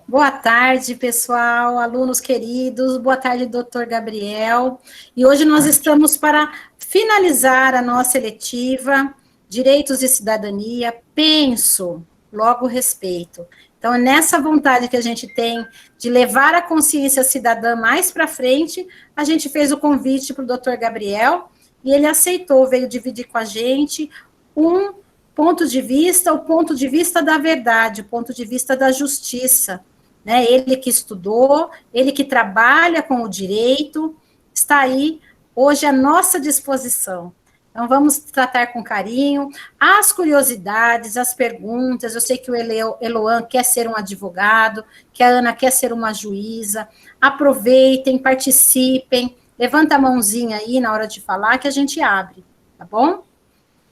Boa tarde, pessoal, alunos queridos, boa tarde, doutor Gabriel. E hoje nós estamos para finalizar a nossa eletiva, Direitos e Cidadania, penso, logo respeito. Então, é nessa vontade que a gente tem de levar a consciência cidadã mais para frente, a gente fez o convite para o doutor Gabriel, e ele aceitou, veio dividir com a gente um ponto de vista, o ponto de vista da verdade, o ponto de vista da justiça, né? Ele que estudou, ele que trabalha com o direito, está aí hoje à nossa disposição. Então, vamos tratar com carinho as curiosidades, as perguntas. Eu sei que o Eloan quer ser um advogado, que a Ana quer ser uma juíza. Aproveitem, participem, levanta a mãozinha aí na hora de falar que a gente abre, tá bom?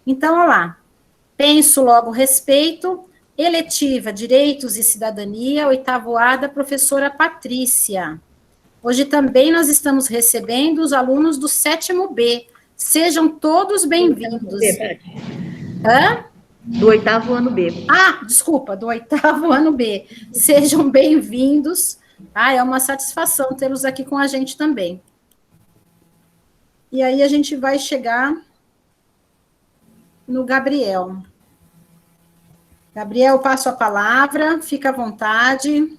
Então, olha lá. Penso, logo, respeito. Eletiva, Direitos e Cidadania, 8º A, da professora Patrícia. Hoje também nós estamos recebendo os alunos do 7º B. Sejam todos bem-vindos. Hã? Do 8º ano B. Desculpa, do 8º ano B. Sejam bem-vindos. É uma satisfação tê-los aqui com a gente também. E aí a gente vai chegar no Gabriel. Gabriel, passo a palavra, fica à vontade.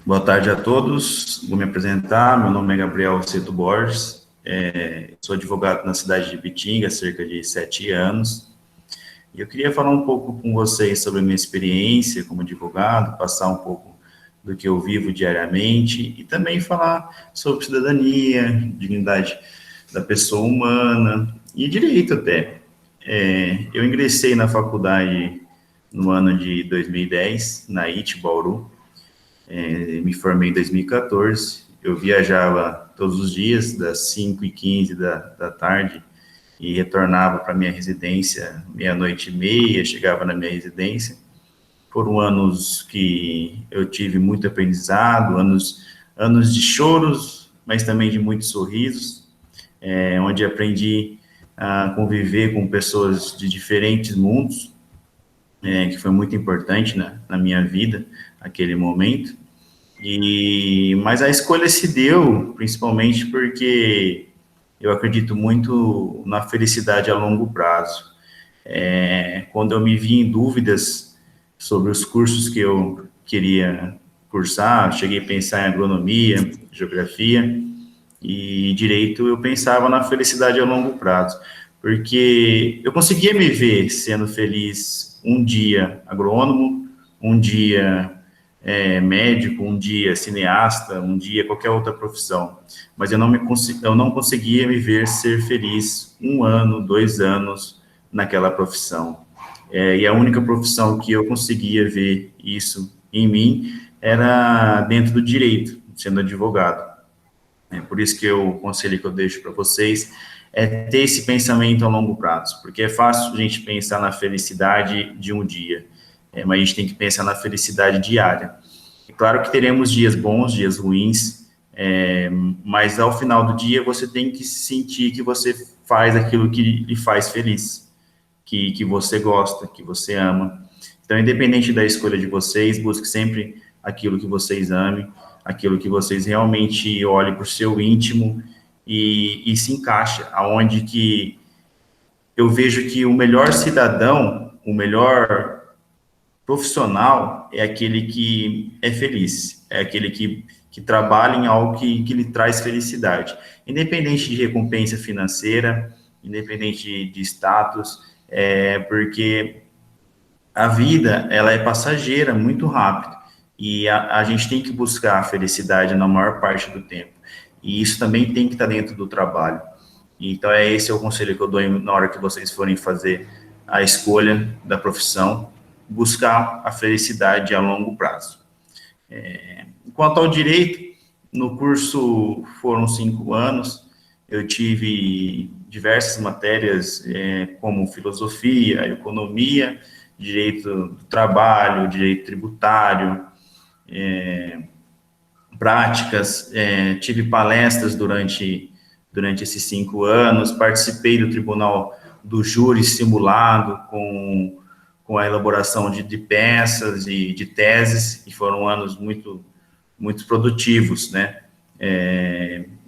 Boa tarde a todos, vou me apresentar, meu nome é Gabriel Ceto Borges, sou advogado na cidade de Bitinga há cerca de 7 anos, e eu queria falar um pouco com vocês sobre a minha experiência como advogado, passar um pouco do que eu vivo diariamente, e também falar sobre cidadania, dignidade da pessoa humana, e direito até. Eu ingressei na faculdade no ano de 2010, na IT Bauru. Me formei em 2014, eu viajava todos os dias, das 5h15 da tarde, e retornava para minha residência, 00:30, chegava na minha residência. Foram anos que eu tive muito aprendizado, anos de choros, mas também de muitos sorrisos, onde aprendi a conviver com pessoas de diferentes mundos, que foi muito importante na minha vida, aquele momento. Mas a escolha se deu, principalmente porque eu acredito muito na felicidade a longo prazo. Quando eu me vi em dúvidas sobre os cursos que eu queria cursar, cheguei a pensar em agronomia, geografia e direito, eu pensava na felicidade a longo prazo, porque eu conseguia me ver sendo feliz um dia agrônomo, um dia médico, um dia cineasta, um dia qualquer outra profissão, mas eu não conseguia me ver ser feliz 1 ano, 2 anos naquela profissão. E a única profissão que eu conseguia ver isso em mim era dentro do direito, sendo advogado. Por isso que o conselho que eu deixo para vocês é ter esse pensamento a longo prazo, porque é fácil a gente pensar na felicidade de um dia, mas a gente tem que pensar na felicidade diária. É claro que teremos dias bons, dias ruins, mas ao final do dia você tem que sentir que você faz aquilo que lhe faz feliz, que você gosta, que você ama. Então, independente da escolha de vocês, busque sempre aquilo que vocês amem, aquilo que vocês realmente olhem para o seu íntimo e se encaixa, aonde que eu vejo que o melhor cidadão, o melhor profissional é aquele que é feliz, é aquele que trabalha em algo que lhe traz felicidade, independente de recompensa financeira, independente de status, porque a vida, ela é passageira, muito rápido, e a gente tem que buscar a felicidade na maior parte do tempo, e isso também tem que estar dentro do trabalho. Então, esse é o conselho que eu dou na hora que vocês forem fazer a escolha da profissão, buscar a felicidade a longo prazo. Quanto ao direito, no curso foram 5 anos, eu tive diversas matérias, como filosofia, economia, direito do trabalho, direito tributário, práticas, tive palestras durante esses 5 anos, participei do tribunal do júri simulado com com a elaboração de peças e de teses, e foram anos muito produtivos, né?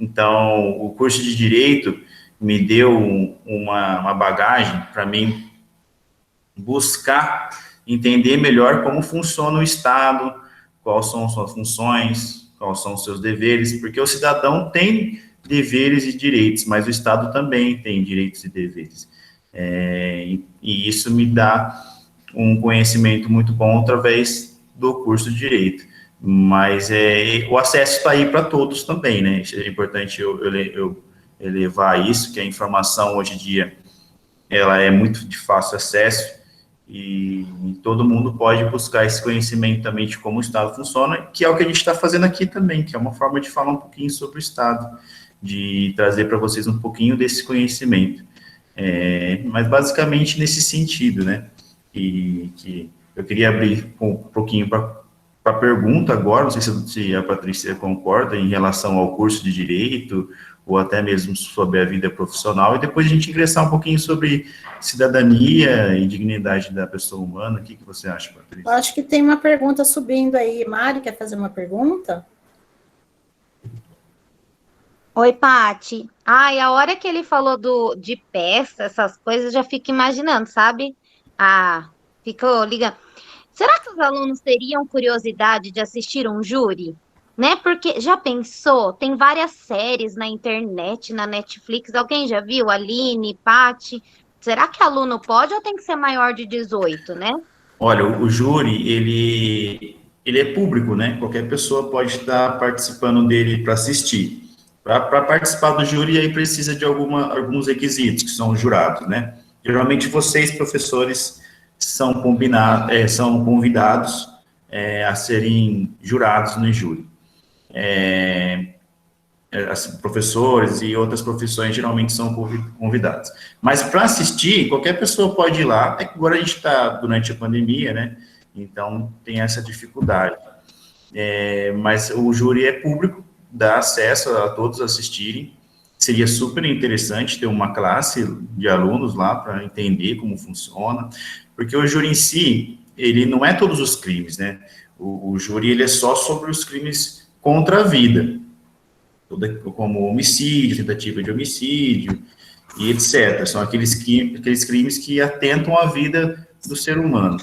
Então, o curso de Direito me deu uma bagagem para mim buscar entender melhor como funciona o Estado, quais são suas funções, quais são os seus deveres, porque o cidadão tem deveres e direitos, mas o Estado também tem direitos e deveres. E isso me dá um conhecimento muito bom através do curso de Direito. Mas o acesso está aí para todos também, né? É importante eu elevar isso, que a informação hoje em dia ela é muito de fácil acesso e todo mundo pode buscar esse conhecimento também de como o Estado funciona, que é o que a gente está fazendo aqui também, que é uma forma de falar um pouquinho sobre o Estado, de trazer para vocês um pouquinho desse conhecimento. Mas basicamente nesse sentido, né? Que eu queria abrir um pouquinho para a pergunta agora, não sei se a Patrícia concorda em relação ao curso de Direito, ou até mesmo sobre a vida profissional, e depois a gente ingressar um pouquinho sobre cidadania e dignidade da pessoa humana. O que você acha, Patrícia? Eu acho que tem uma pergunta subindo aí. Mari, quer fazer uma pergunta? Oi, Pati. Ai, a hora que ele falou de peça, essas coisas, eu já fico imaginando, sabe? Ficou ligando. Será que os alunos teriam curiosidade de assistir um júri? Né? Porque já pensou? Tem várias séries na internet, na Netflix. Alguém já viu? Aline, Pati. Será que aluno pode ou tem que ser maior de 18, né? Olha, o júri, ele é público, né? Qualquer pessoa pode estar participando dele para assistir. Para participar do júri, aí precisa de alguns requisitos, que são os jurados, né? Geralmente, vocês, professores, são convidados a serem jurados no júri. Professores e outras profissões geralmente são convidados. Mas para assistir, qualquer pessoa pode ir lá. É que agora a gente está durante a pandemia, né? Então, tem essa dificuldade. Mas o júri é público, dá acesso a todos assistirem. Seria super interessante ter uma classe de alunos lá para entender como funciona, porque o júri em si, ele não é todos os crimes, né? O júri, ele é só sobre os crimes contra a vida, como homicídio, tentativa de homicídio, e etc. São aqueles crimes que atentam à vida do ser humano.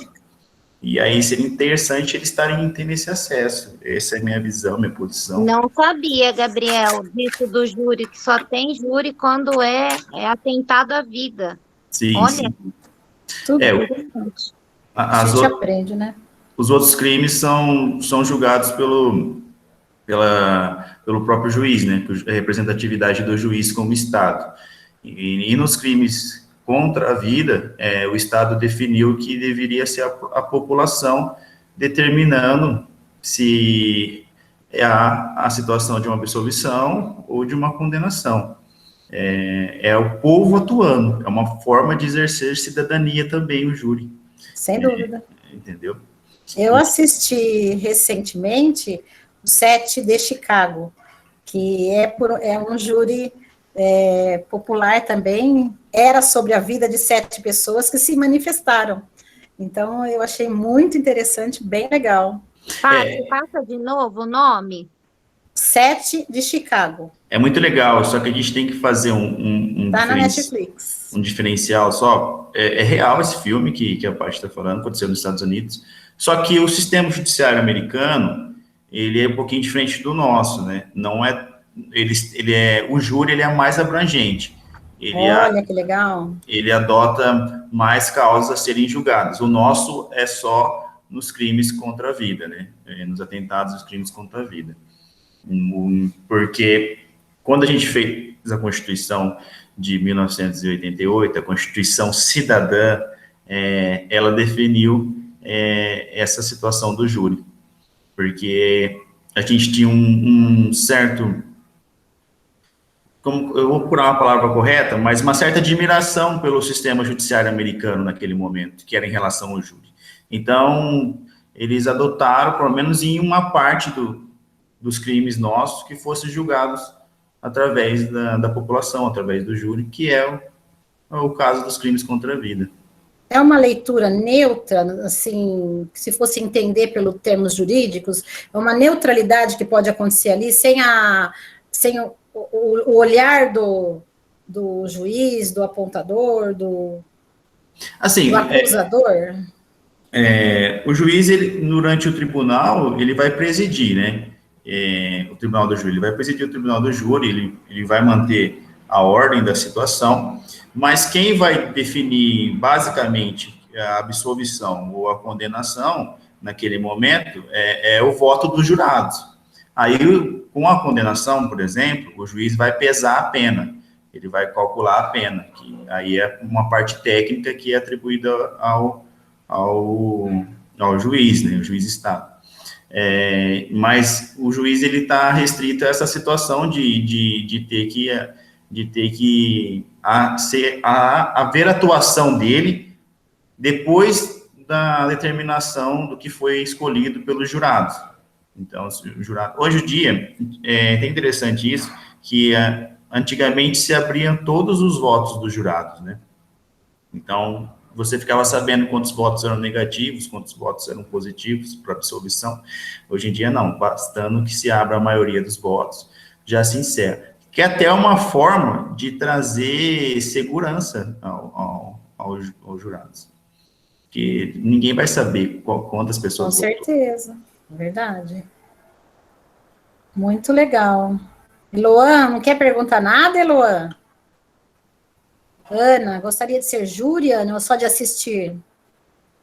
E aí seria interessante eles tendo esse acesso. Essa é a minha visão, minha posição. Não sabia, Gabriel, disso do júri, que só tem júri quando é atentado à vida. Sim, olha, sim. Tudo interessante. A gente aprende, né? Os outros crimes são julgados pelo próprio juiz, né? A representatividade do juiz como Estado. E nos crimes contra a vida, o Estado definiu que deveria ser a população determinando se há a situação de uma absolvição ou de uma condenação. É o povo atuando, é uma forma de exercer cidadania também, o júri. Sem dúvida. Entendeu? Eu assisti recentemente o 7 de Chicago, que é um júri popular também, era sobre a vida de 7 pessoas que se manifestaram. Então, eu achei muito interessante, bem legal. Passa de novo o nome? 7 de Chicago. É muito legal, só que a gente tem que fazer Tá na Netflix. Um diferencial só. É real esse filme que a Paty está falando, aconteceu nos Estados Unidos, só que o sistema judiciário americano, ele é um pouquinho diferente do nosso, né? Não é... o júri, ele é mais abrangente. Olha, que legal. Ele adota mais causas a serem julgadas. O nosso é só nos crimes contra a vida, né? Nos atentados dos crimes contra a vida. Porque quando a gente fez a Constituição de 1988, a Constituição Cidadã, ela definiu essa situação do júri. Porque a gente tinha um certo... eu vou procurar uma palavra correta, mas uma certa admiração pelo sistema judiciário americano naquele momento, que era em relação ao júri. Então, eles adotaram, pelo menos em uma parte dos crimes nossos, que fossem julgados através da população, através do júri, que é o caso dos crimes contra a vida. é uma leitura neutra, assim, se fosse entender pelos termos jurídicos, é uma neutralidade que pode acontecer ali sem o olhar do juiz, do apontador, Assim, do acusador? o juiz, ele, durante o tribunal, ele vai presidir, né? O tribunal do júri, ele vai presidir o tribunal do júri, ele vai manter a ordem da situação, mas quem vai definir, basicamente, a absolvição ou a condenação, naquele momento, é o voto dos jurados. Aí, com a condenação, por exemplo, o juiz vai pesar a pena, ele vai calcular a pena, que aí é uma parte técnica que é atribuída ao juiz, né? O juiz está. Mas o juiz, ele está restrito a essa situação de ter que haver atuação dele depois da determinação do que foi escolhido pelos jurados. Então, o jurado, hoje em dia, é interessante isso, que antigamente se abriam todos os votos dos jurados, né? Então, você ficava sabendo quantos votos eram negativos, quantos votos eram positivos para absolvição. Hoje em dia, não, bastando que se abra a maioria dos votos, já se encerra. Que é até uma forma de trazer segurança aos jurados. Que ninguém vai saber quantas pessoas... Com certeza, verdade. Muito legal. Eloan, não quer perguntar nada, Eloan? Ana, gostaria de ser júri, Ana, ou só de assistir?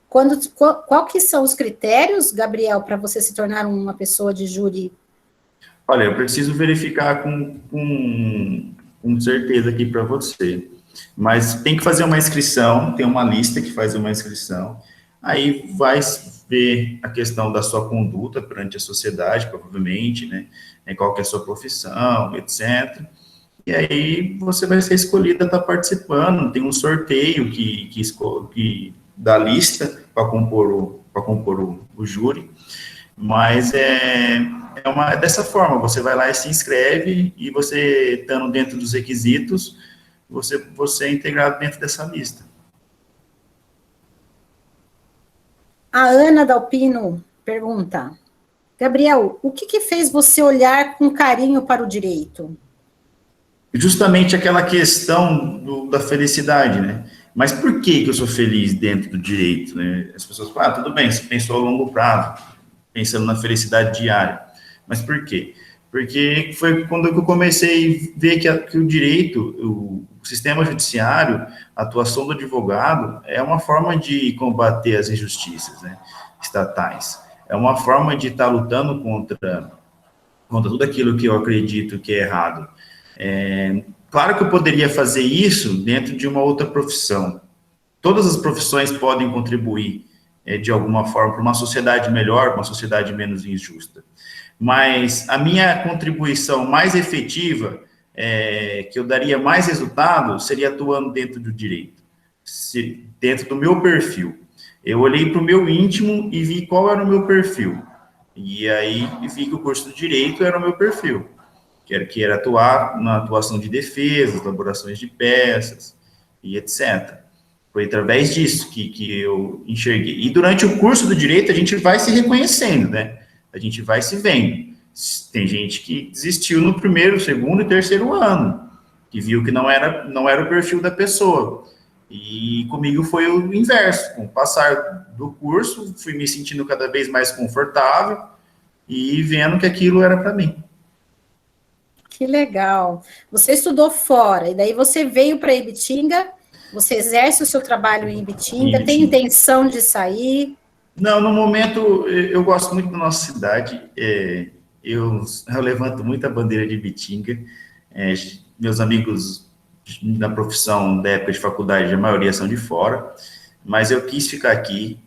Qual que são os critérios, Gabriel, para você se tornar uma pessoa de júri? Olha, eu preciso verificar com certeza aqui para você. Mas tem que fazer uma inscrição, tem uma lista que faz uma inscrição. Aí vai ver a questão da sua conduta perante a sociedade, provavelmente, né? Qual que é a sua profissão, etc. E aí você vai ser escolhida a estar participando, tem um sorteio que da lista para compor o júri, mas é dessa forma, você vai lá e se inscreve, e você, estando dentro dos requisitos, você é integrado dentro dessa lista. A Ana Dalpino pergunta, Gabriel, o que fez você olhar com carinho para o direito? Justamente aquela questão da felicidade, né? Mas por que eu sou feliz dentro do direito, né? As pessoas falam, tudo bem, você pensou a longo prazo, pensando na felicidade diária. Mas por quê? Porque foi quando eu comecei a ver que o direito, o sistema judiciário, a atuação do advogado, é uma forma de combater as injustiças, né, estatais. É uma forma de estar lutando contra tudo aquilo que eu acredito que é errado. Claro que eu poderia fazer isso dentro de uma outra profissão. Todas as profissões podem contribuir, de alguma forma, para uma sociedade melhor, uma sociedade menos injusta. Mas a minha contribuição mais efetiva, que eu daria mais resultado, seria atuando dentro do direito, dentro do meu perfil. Eu olhei para o meu íntimo e vi qual era o meu perfil. E aí vi que o curso do direito era o meu perfil. Que era atuar na atuação de defesas, elaborações de peças e etc. Foi através disso que eu enxerguei. E durante o curso do direito, a gente vai se reconhecendo, né? A gente vai se vendo. Tem gente que desistiu no primeiro, segundo e terceiro ano, que viu que não era o perfil da pessoa. E comigo foi o inverso. Com o passar do curso, fui me sentindo cada vez mais confortável e vendo que aquilo era para mim. Que legal. Você estudou fora, e daí você veio para Ibitinga, você exerce o seu trabalho em Ibitinga, tem intenção de sair? Não, no momento, eu gosto muito da nossa cidade, eu levanto muito a bandeira de Ibitinga, meus amigos na profissão da época de faculdade, a maioria são de fora, mas eu quis ficar aqui,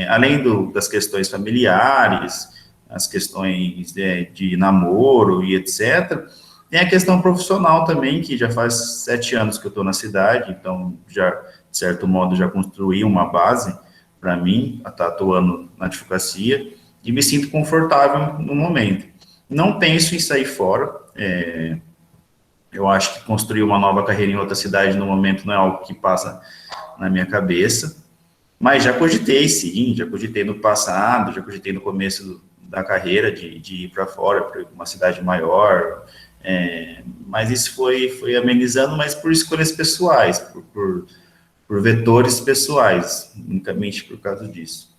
além das questões familiares, as questões de namoro e etc., tem a questão profissional também, que já faz 7 anos que eu estou na cidade, então, já, de certo modo, já construí uma base para mim, estar atuando na advocacia, e me sinto confortável no momento. Não penso em sair fora, eu acho que construir uma nova carreira em outra cidade no momento não é algo que passa na minha cabeça, Mas já cogitei, sim, já cogitei no passado, já cogitei no começo da carreira de ir para fora, para uma cidade maior, mas isso foi amenizando, mas por escolhas pessoais, por vetores pessoais, unicamente por causa disso.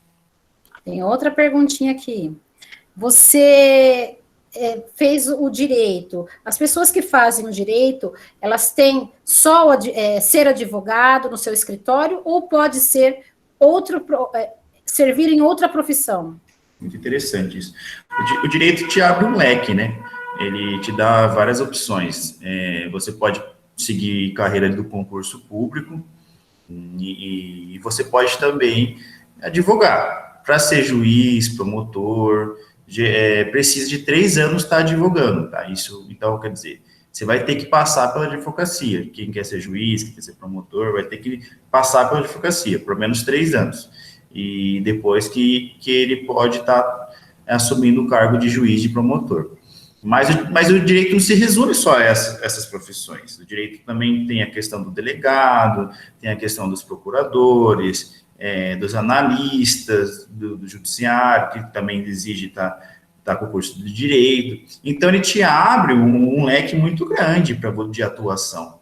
Tem outra perguntinha aqui. Você fez o direito. As pessoas que fazem o direito, elas têm só ser advogado no seu escritório ou pode ser servir em outra profissão? Muito interessante isso. O direito te abre um leque, né? Ele te dá várias opções. Você pode seguir carreira do concurso público e você pode também advogar. Para ser juiz, promotor, precisa de 3 anos estar advogando, tá? Isso, então, quer dizer, você vai ter que passar pela advocacia. Quem quer ser juiz, quem quer ser promotor, vai ter que passar pela advocacia, por menos 3 anos. E depois que ele pode estar assumindo o cargo de juiz, de promotor. Mas o direito não se resume só a essas profissões. O direito também tem a questão do delegado, tem a questão dos procuradores, dos analistas, do judiciário, que também exige estar com o curso de direito. Então, ele te abre um leque muito grande de atuação.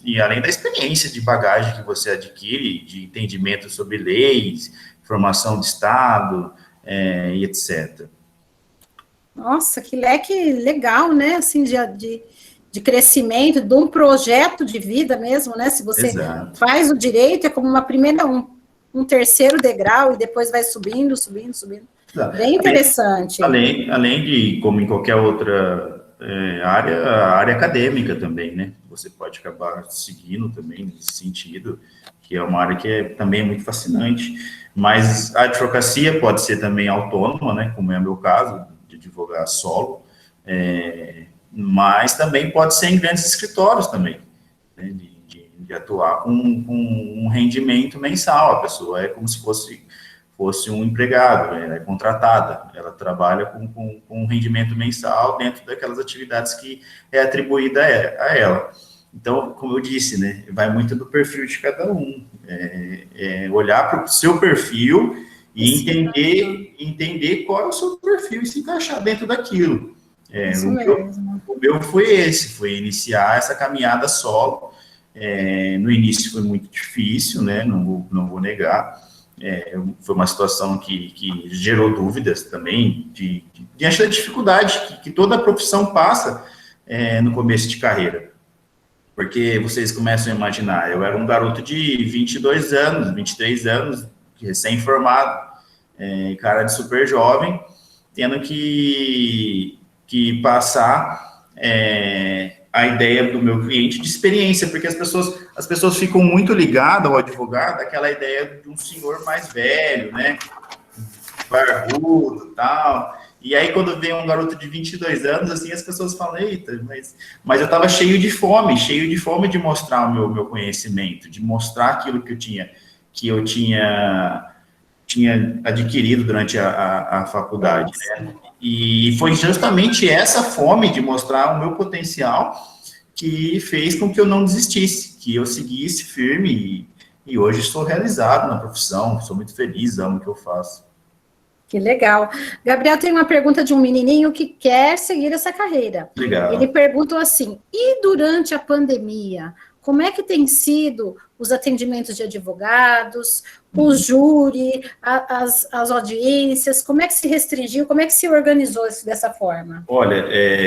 E além da experiência de bagagem que você adquire, de entendimento sobre leis, formação de Estado, e etc. Nossa, que leque legal, né? Assim, de crescimento, de um projeto de vida mesmo, né? Se você Exato. faz o direito, é como um terceiro degrau e depois vai subindo. Bem interessante. Além de, como em qualquer outra a área acadêmica também, né? Você pode acabar seguindo também nesse sentido, que é uma área que também é muito fascinante. Mas a advocacia pode ser também autônoma, né? Como é o meu caso, de advogar solo, mas também pode ser em grandes escritórios também, né? De atuar com um rendimento mensal. A pessoa é como se fosse um empregado, ela é contratada, ela trabalha com um rendimento mensal dentro daquelas atividades que é atribuída a ela. Então, como eu disse, né, vai muito do perfil de cada um, olhar para o seu perfil e entender qual é o seu perfil e se encaixar dentro daquilo. O meu foi iniciar essa caminhada solo. No início foi muito difícil, né, não vou negar. Foi uma situação que gerou dúvidas também, diante da dificuldade que toda a profissão passa no começo de carreira. Porque vocês começam a imaginar, eu era um garoto de 22 anos, 23 anos, recém-formado, cara de super jovem, tendo que passar a ideia do meu cliente de experiência, porque as pessoas ficam muito ligadas ao advogado, aquela ideia de um senhor mais velho, né, barbudo, tal, e aí quando vem um garoto de 22 anos, assim, as pessoas falam, eita, mas eu estava cheio de fome de mostrar o meu conhecimento, de mostrar aquilo que eu tinha adquirido durante a faculdade, né? E foi justamente essa fome de mostrar o meu potencial que fez com que eu não desistisse, que eu seguisse firme e hoje estou realizado na profissão, sou muito feliz, amo o que eu faço. Que legal. Gabriel, tem uma pergunta de um menininho que quer seguir essa carreira. Legal. Ele perguntou assim, e durante a pandemia, como é que tem sido os atendimentos de advogados, o júri, as audiências, como é que se restringiu, como é que se organizou isso dessa forma? Olha,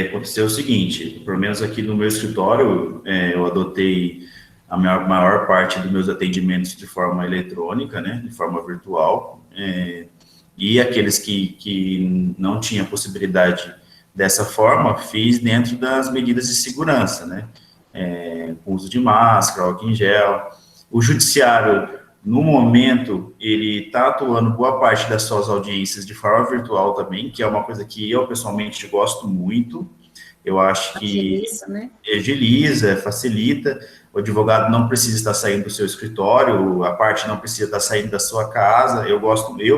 aconteceu o seguinte, pelo menos aqui no meu escritório, eu adotei a maior parte dos meus atendimentos de forma eletrônica, né, de forma virtual, e aqueles que não tinham possibilidade dessa forma, fiz dentro das medidas de segurança, né, com uso de máscara, álcool em gel. O judiciário, no momento, ele está atuando boa parte das suas audiências de forma virtual também, que é uma coisa que eu, pessoalmente, gosto muito. Eu acho que agiliza, facilita. O advogado não precisa estar saindo do seu escritório, a parte não precisa estar saindo da sua casa. Eu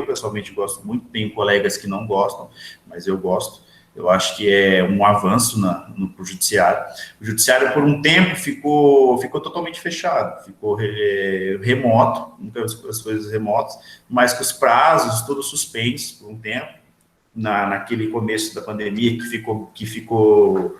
pessoalmente gosto muito, tenho colegas que não gostam, mas eu gosto. Eu acho que é um avanço no judiciário. O judiciário, por um tempo, ficou totalmente fechado, ficou remoto, nunca as coisas remotas, mas com os prazos todos suspensos por um tempo, naquele começo da pandemia, que ficou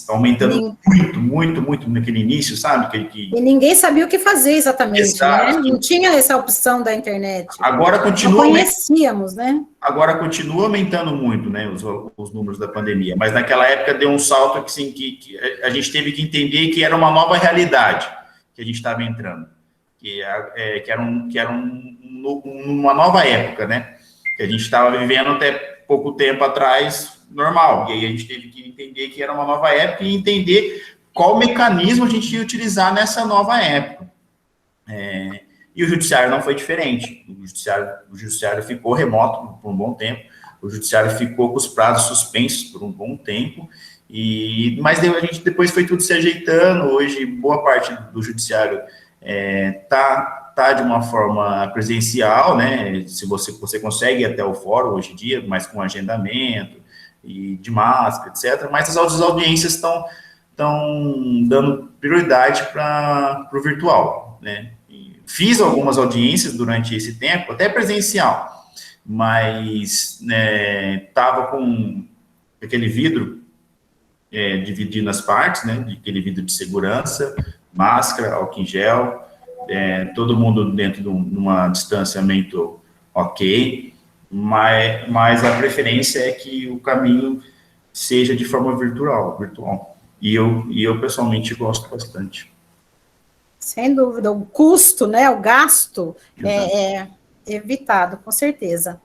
aumentando muito naquele início, sabe? E ninguém sabia o que fazer exatamente, Exato. né? Não tinha essa opção da internet. Agora continua. Não conhecíamos, né? Agora continua aumentando muito, né, os números da pandemia, mas naquela época deu um salto que, assim, que a gente teve que entender que era uma nova realidade que a gente estava entrando, que era uma nova época, né, que a gente estava vivendo até pouco tempo atrás normal, e aí a gente teve que entender que era uma nova época e entender qual mecanismo a gente ia utilizar nessa nova época. E o judiciário não foi diferente. O judiciário ficou remoto por um bom tempo, o judiciário ficou com os prazos suspensos por um bom tempo, mas a gente depois foi tudo se ajeitando. Hoje, boa parte do judiciário tá de uma forma presencial, né? Se você consegue ir até o fórum hoje em dia, mas com agendamento e de máscara, etc. Mas as audiências estão dando prioridade para o virtual, né? Fiz algumas audiências durante esse tempo, até presencial, mas estava com aquele vidro dividindo as partes, né? Aquele vidro de segurança, máscara, álcool em gel, todo mundo dentro de um distanciamento ok, mas a preferência é que o caminho seja de forma virtual. E eu pessoalmente gosto bastante. Sem dúvida, o custo, né, o gasto é evitado, com certeza.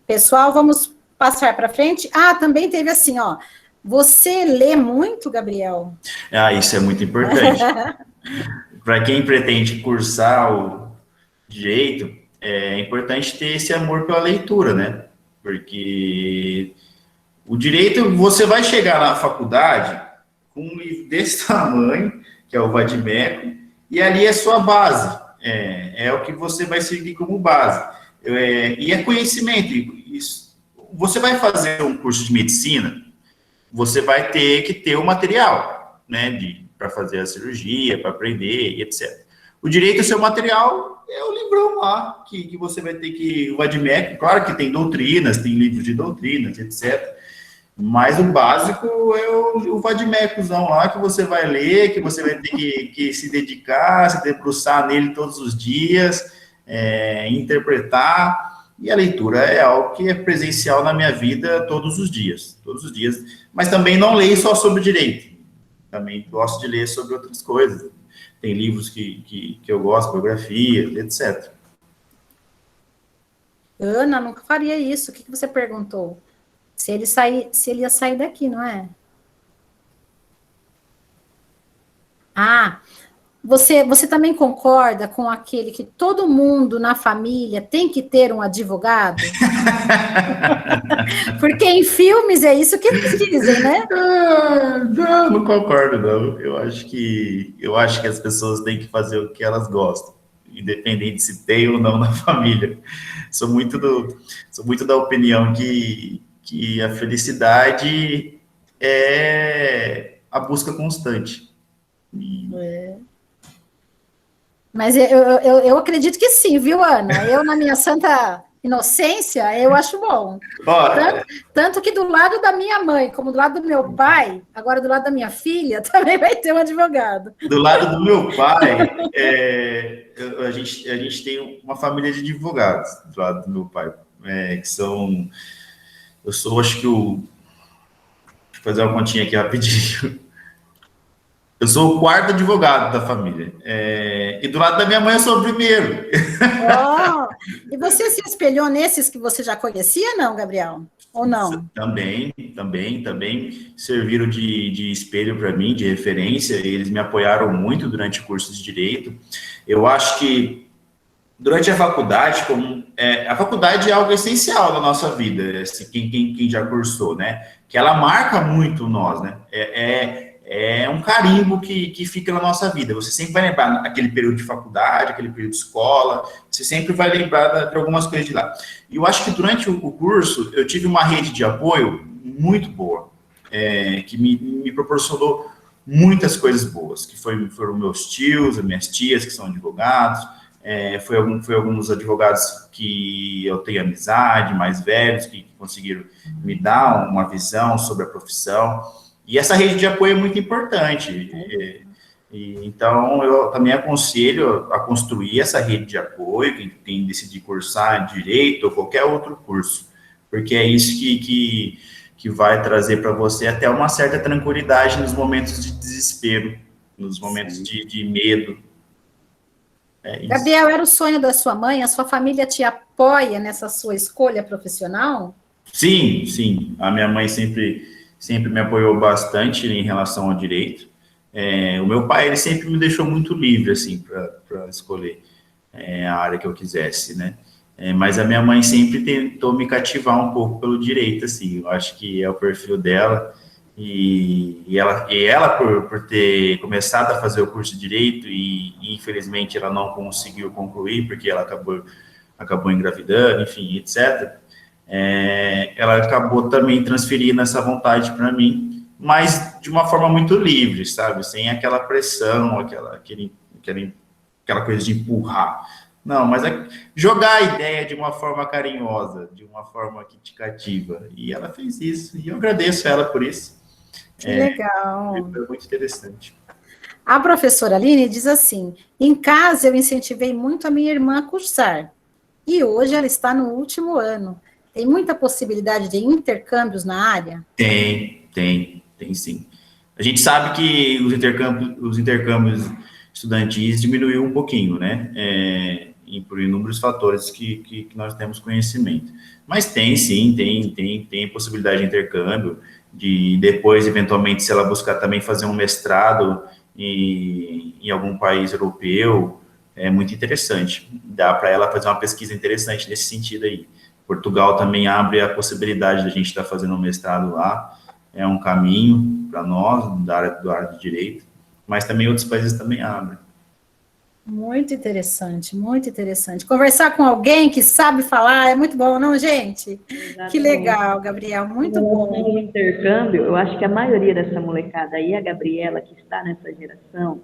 Pessoal, vamos passar para frente. Também teve assim, ó, você lê muito, Gabriel? Isso é muito importante. Para quem pretende cursar o direito, é importante ter esse amor pela leitura, né? Porque o direito, você vai chegar na faculdade com um livro desse tamanho, que é o vade-mecum, e ali é sua base, é o que você vai seguir como base. E é conhecimento. Você vai fazer um curso de medicina, você vai ter que ter o material, né, para fazer a cirurgia, para aprender, etc. O direito, o seu material, é o livrão lá, que você vai ter que... O vade-mecum, claro que tem doutrinas, tem livros de doutrinas, etc., mas o básico é o vade-mecumzão lá, que você vai ler, que você vai ter que se dedicar, se debruçar nele todos os dias, interpretar. E a leitura é algo que é presencial na minha vida todos os dias. Mas também não leio só sobre direito. Também gosto de ler sobre outras coisas. Tem livros que eu gosto, biografia, etc. Ana, nunca faria isso. O que você perguntou? Se ele ia sair daqui, não é? Você também concorda com aquele que todo mundo na família tem que ter um advogado? Porque em filmes é isso que eles dizem, né? Não concordo, não. Eu acho que as pessoas têm que fazer o que elas gostam, independente se tem ou não na família. Sou muito da opinião que a felicidade é a busca constante. Mas eu acredito que sim, viu, Ana? Eu, na minha santa inocência, eu acho bom. Tanto que do lado da minha mãe, como do lado do meu pai, agora do lado da minha filha, também vai ter um advogado. Do lado do meu pai, a gente tem uma família de advogados, do lado do meu pai, que são... Eu sou, acho que deixa eu fazer uma continha aqui rapidinho. Eu sou o quarto advogado da família. E do lado da minha mãe eu sou o primeiro. E você se espelhou nesses que você já conhecia, não, Gabriel? Ou não? Também serviram de espelho para mim, de referência. Eles me apoiaram muito durante o curso de Direito. Eu acho que durante a faculdade, a faculdade é algo essencial na nossa vida, assim, quem já cursou, né? Que ela marca muito nós, né? É um carimbo que fica na nossa vida. Você sempre vai lembrar aquele período de faculdade, aquele período de escola, você sempre vai lembrar de algumas coisas de lá. E eu acho que durante o curso eu tive uma rede de apoio muito boa, que me proporcionou muitas coisas boas, que foram meus tios, as minhas tias, que são advogados, foi alguns advogados que eu tenho amizade, mais velhos, que conseguiram me dar uma visão sobre a profissão. E essa rede de apoio é muito importante. Então, eu também aconselho a construir essa rede de apoio, quem decidir cursar direito ou qualquer outro curso, porque é isso que vai trazer para você até uma certa tranquilidade nos momentos de desespero, nos momentos de medo. Gabriel, era o sonho da sua mãe? A sua família te apoia nessa sua escolha profissional? Sim, sim. A minha mãe sempre me apoiou bastante em relação ao direito. O meu pai, ele sempre me deixou muito livre, assim, para escolher a área que eu quisesse, né? Mas a minha mãe sempre tentou me cativar um pouco pelo direito, assim. Eu acho que é o perfil dela. E ela por ter começado a fazer o curso de Direito e infelizmente ela não conseguiu concluir, porque ela acabou engravidando, enfim, etc., ela acabou também transferindo essa vontade para mim, mas de uma forma muito livre, sabe? Sem aquela pressão, aquela coisa de empurrar. Não, mas jogar a ideia de uma forma carinhosa, de uma forma que te cativa. E ela fez isso, e eu agradeço ela por isso. Que legal. Foi muito interessante. A professora Aline diz assim: em casa eu incentivei muito a minha irmã a cursar, e hoje ela está no último ano. Tem muita possibilidade de intercâmbios na área? Tem sim. A gente sabe que os intercâmbios estudantis diminuiu um pouquinho, né? Por inúmeros fatores que nós temos conhecimento. Mas tem sim, tem possibilidade de intercâmbio, de depois, eventualmente, se ela buscar também fazer um mestrado em algum país europeu, é muito interessante. Dá para ela fazer uma pesquisa interessante nesse sentido aí. Portugal também abre a possibilidade de a gente estar fazendo um mestrado lá, é um caminho para nós, da área de direito, mas também outros países também abrem. Muito interessante, muito interessante. Conversar com alguém que sabe falar é muito bom, não, gente? Exatamente. Que legal, Gabriel, muito bom. No intercâmbio, eu acho que a maioria dessa molecada aí, a Gabriela, que está nessa geração,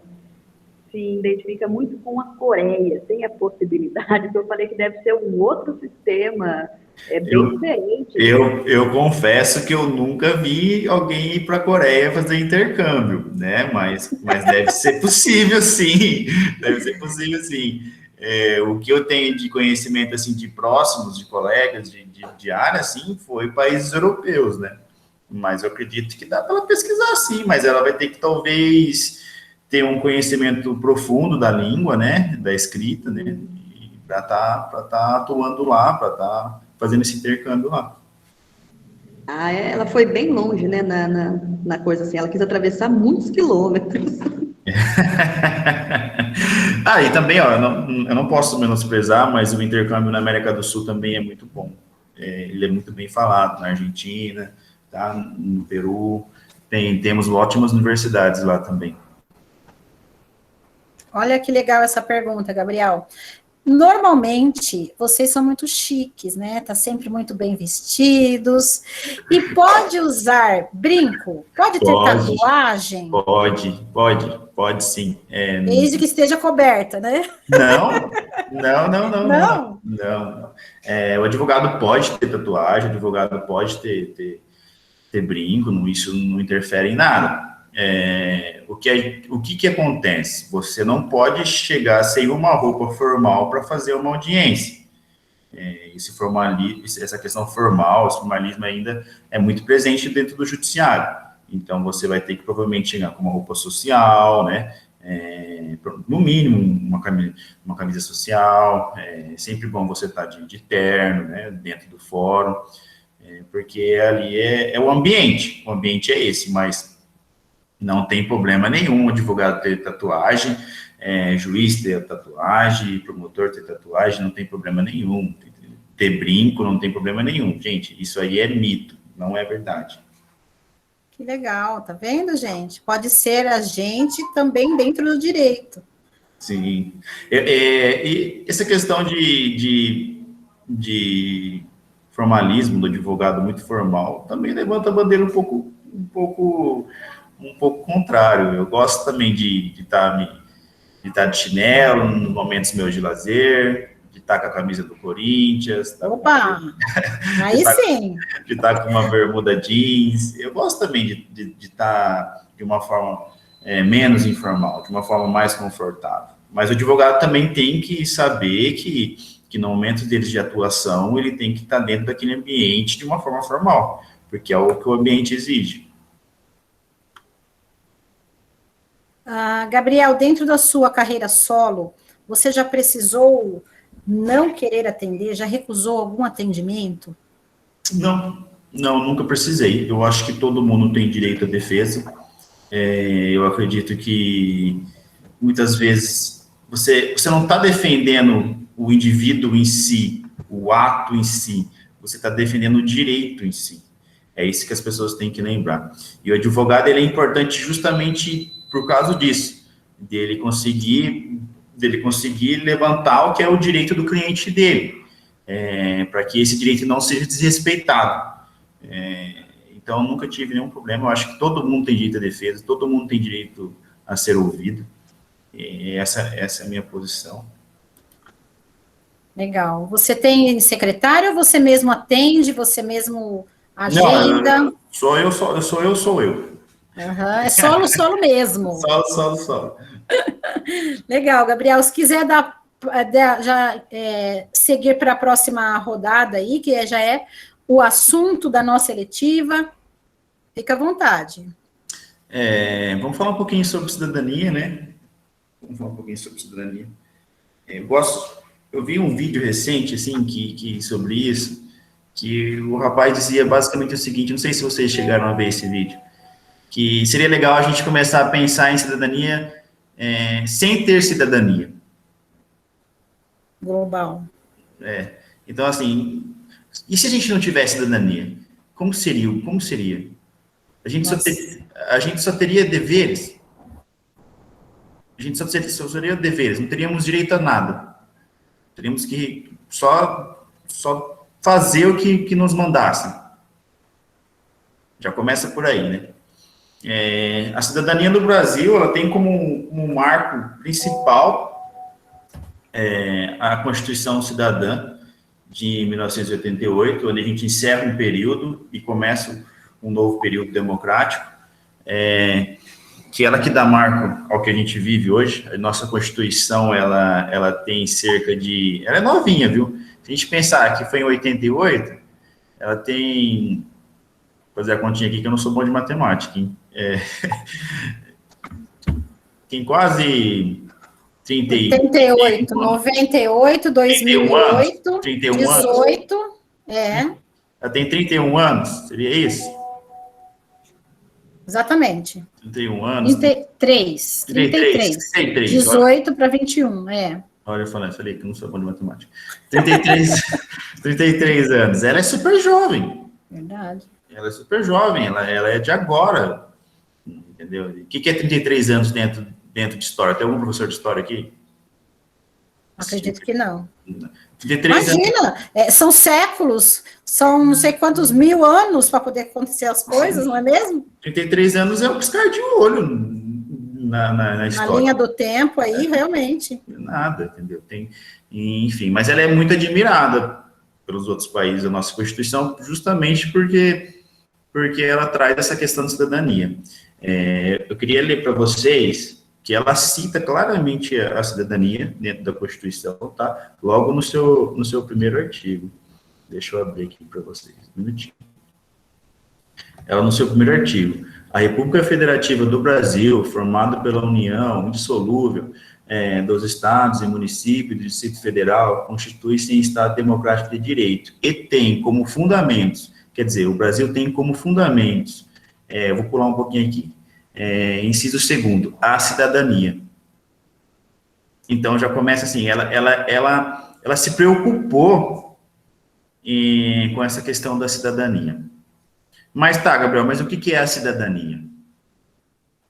se identifica muito com a Coreia. Tem a possibilidade, que eu falei que deve ser um outro sistema, bem diferente. Eu confesso que eu nunca vi alguém ir para a Coreia fazer intercâmbio, né? Mas deve ser possível, sim. Deve ser possível, sim. O que eu tenho de conhecimento, assim, de próximos, de colegas, de área, assim, foi países europeus, né? Mas eu acredito que dá para ela pesquisar, sim, mas ela vai ter que, talvez, ter um conhecimento profundo da língua, né? Da escrita, né? Para tá atuando lá, para estar fazendo esse intercâmbio lá. Ela foi bem longe, né, na coisa assim, ela quis atravessar muitos quilômetros. E também, ó, eu não posso menosprezar, mas o intercâmbio na América do Sul também é muito bom. Ele é muito bem falado na Argentina, tá? No Peru, temos ótimas universidades lá também. Olha que legal essa pergunta, Gabriel. Normalmente, vocês são muito chiques, né? Tá sempre muito bem vestidos. E pode usar brinco? Pode ter tatuagem? Pode sim. Desde que esteja coberta, né? Não. Não? Não. O advogado pode ter tatuagem, o advogado pode ter brinco, isso não interfere em nada. O que acontece? Você não pode chegar sem uma roupa formal para fazer uma audiência. Essa questão formal, esse formalismo ainda é muito presente dentro do judiciário. Então, você vai ter que provavelmente chegar com uma roupa social, né? No mínimo, uma camisa social. É sempre bom você estar de terno, né? Dentro do fórum, porque ali é o ambiente. O ambiente é esse, mas não tem problema nenhum o advogado ter tatuagem, juiz ter tatuagem, promotor ter tatuagem, não tem problema nenhum. Ter brinco, não tem problema nenhum. Gente, isso aí é mito, não é verdade. Que legal, tá vendo, gente? Pode ser a gente também dentro do direito. Sim. E essa questão de formalismo do advogado muito formal, também levanta a bandeira um pouco contrário. Eu gosto também de estar de chinelo nos momentos meus de lazer, de estar com a camisa do Corinthians. Opa! Aí sim! De estar com uma bermuda jeans. Eu gosto também de estar de uma forma menos informal, de uma forma mais confortável. Mas o advogado também tem que saber que no momento deles de atuação, ele tem que estar dentro daquele ambiente de uma forma formal, porque é o que o ambiente exige. Gabriel, dentro da sua carreira solo, você já precisou não querer atender? Já recusou algum atendimento? Não, nunca precisei. Eu acho que todo mundo tem direito à defesa. Eu acredito que muitas vezes você não está defendendo o indivíduo em si, o ato em si, você está defendendo o direito em si. É isso que as pessoas têm que lembrar. E o advogado, ele é importante justamente por causa disso, dele conseguir levantar o que é o direito do cliente dele, para que esse direito não seja desrespeitado. Então, nunca tive nenhum problema. Eu acho que todo mundo tem direito à defesa, todo mundo tem direito a ser ouvido. Essa é a minha posição. Legal. Você tem secretário ou você mesmo atende, você mesmo agenda? Não, sou eu. Uhum, é solo mesmo. Solo. Legal, Gabriel. Se quiser seguir para a próxima rodada aí, que já é o assunto da nossa eletiva, fica à vontade. Vamos falar um pouquinho sobre cidadania, né? Eu vi um vídeo recente, assim, sobre isso, que o rapaz dizia basicamente o seguinte, não sei se vocês chegaram a ver esse vídeo, que seria legal a gente começar a pensar em cidadania sem ter cidadania. Global. Então, assim, e se a gente não tivesse cidadania? Como seria? A gente só teria deveres. A gente só teria deveres, não teríamos direito a nada. Teríamos que só fazer o que nos mandassem. Já começa por aí, né? A cidadania no Brasil, ela tem como um marco principal a Constituição Cidadã de 1988, onde a gente encerra um período e começa um novo período democrático, que ela que dá marco ao que a gente vive hoje. A nossa Constituição, ela tem cerca de... Ela é novinha, viu? Se a gente pensar que foi em 88, ela tem... Vou fazer a continha aqui que eu não sou bom de matemática, hein? Tem quase 88, 98, 2008, 31 18, anos. Ela tem 31 anos, seria isso? Exatamente. 31 anos. 33. 18 para 21, Olha, eu falei que eu não sou bom de matemática. 33 anos. Ela é super jovem. Verdade. Ela é super jovem, ela é de agora. Entendeu? O que é 33 anos dentro de história? Tem algum professor de história aqui? Acredito que não. 33 Imagina, são séculos, são não sei quantos mil anos para poder acontecer as coisas, não é mesmo? 33 anos é um piscar de olho na história. Na linha do tempo aí, realmente. Nada, entendeu? Enfim, mas ela é muito admirada pelos outros países da nossa Constituição, justamente porque ela traz essa questão de cidadania. Eu queria ler para vocês que ela cita claramente a cidadania dentro da Constituição, tá? Logo no seu primeiro artigo. Deixa eu abrir aqui para vocês, um minutinho. Ela, no seu primeiro artigo, a República Federativa do Brasil, formada pela União indissolúvel dos Estados e municípios do Distrito Federal, constitui-se em Estado democrático de direito e tem como fundamentos, quer dizer, o Brasil tem como fundamentos, vou pular um pouquinho aqui, inciso 2º, a cidadania. Então, já começa assim, ela se preocupou com essa questão da cidadania. Mas tá, Gabriel, mas o que é a cidadania?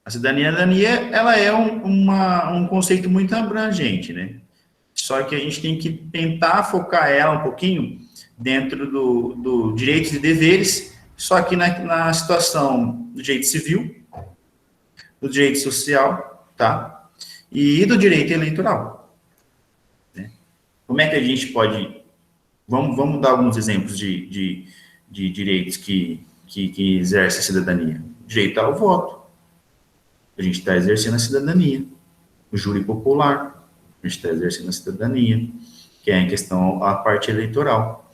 A cidadania, ela é um conceito muito abrangente, né? Só que a gente tem que tentar focar ela um pouquinho dentro do direitos e deveres, só que na situação do direito civil, do direito social, tá? E do direito eleitoral. Né? Como é que a gente pode... Vamos dar alguns exemplos de direitos que exercem a cidadania. Direito ao voto. A gente está exercendo a cidadania. O júri popular. A gente está exercendo a cidadania. Que é em questão a parte eleitoral.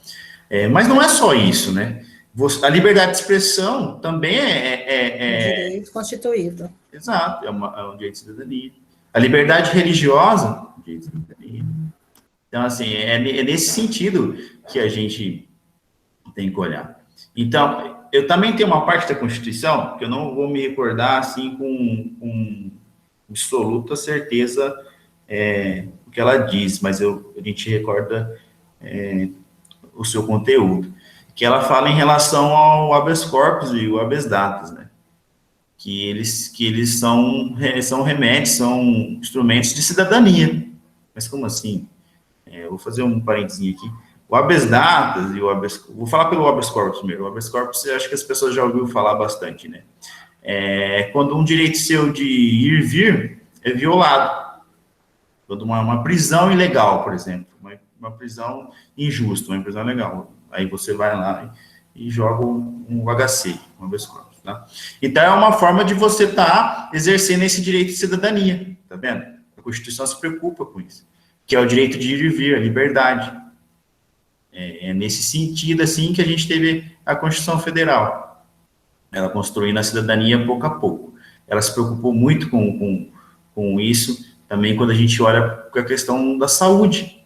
Mas não é só isso, né? A liberdade de expressão também Um direito constituído. Exato, é um direito de cidadania. A liberdade religiosa, direito de cidadania. Então, assim, é nesse sentido que a gente tem que olhar. Então, eu também tenho uma parte da Constituição que eu não vou me recordar, assim, com absoluta certeza o que ela diz, mas a gente recorda o seu conteúdo, que ela fala em relação ao habeas corpus e o habeas datus, né? Que eles são remédios, são instrumentos de cidadania. Mas como assim? Eu vou fazer um parênteses aqui. O habeas datus e o habeas... Vou falar pelo habeas corpus primeiro. O habeas corpus, eu acho que as pessoas já ouviram falar bastante, né? Quando um direito seu de ir e vir é violado. Quando uma prisão ilegal, por exemplo. Uma prisão injusta, uma prisão ilegal. Aí você vai lá e joga um HC, um habeas corpus, tá? Então, é uma forma de você estar exercendo esse direito de cidadania, tá vendo? A Constituição se preocupa com isso. Que é o direito de ir e vir, a liberdade. É nesse sentido, assim, que a gente teve a Constituição Federal. Ela construindo a cidadania pouco a pouco. Ela se preocupou muito com isso, também quando a gente olha para a questão da saúde.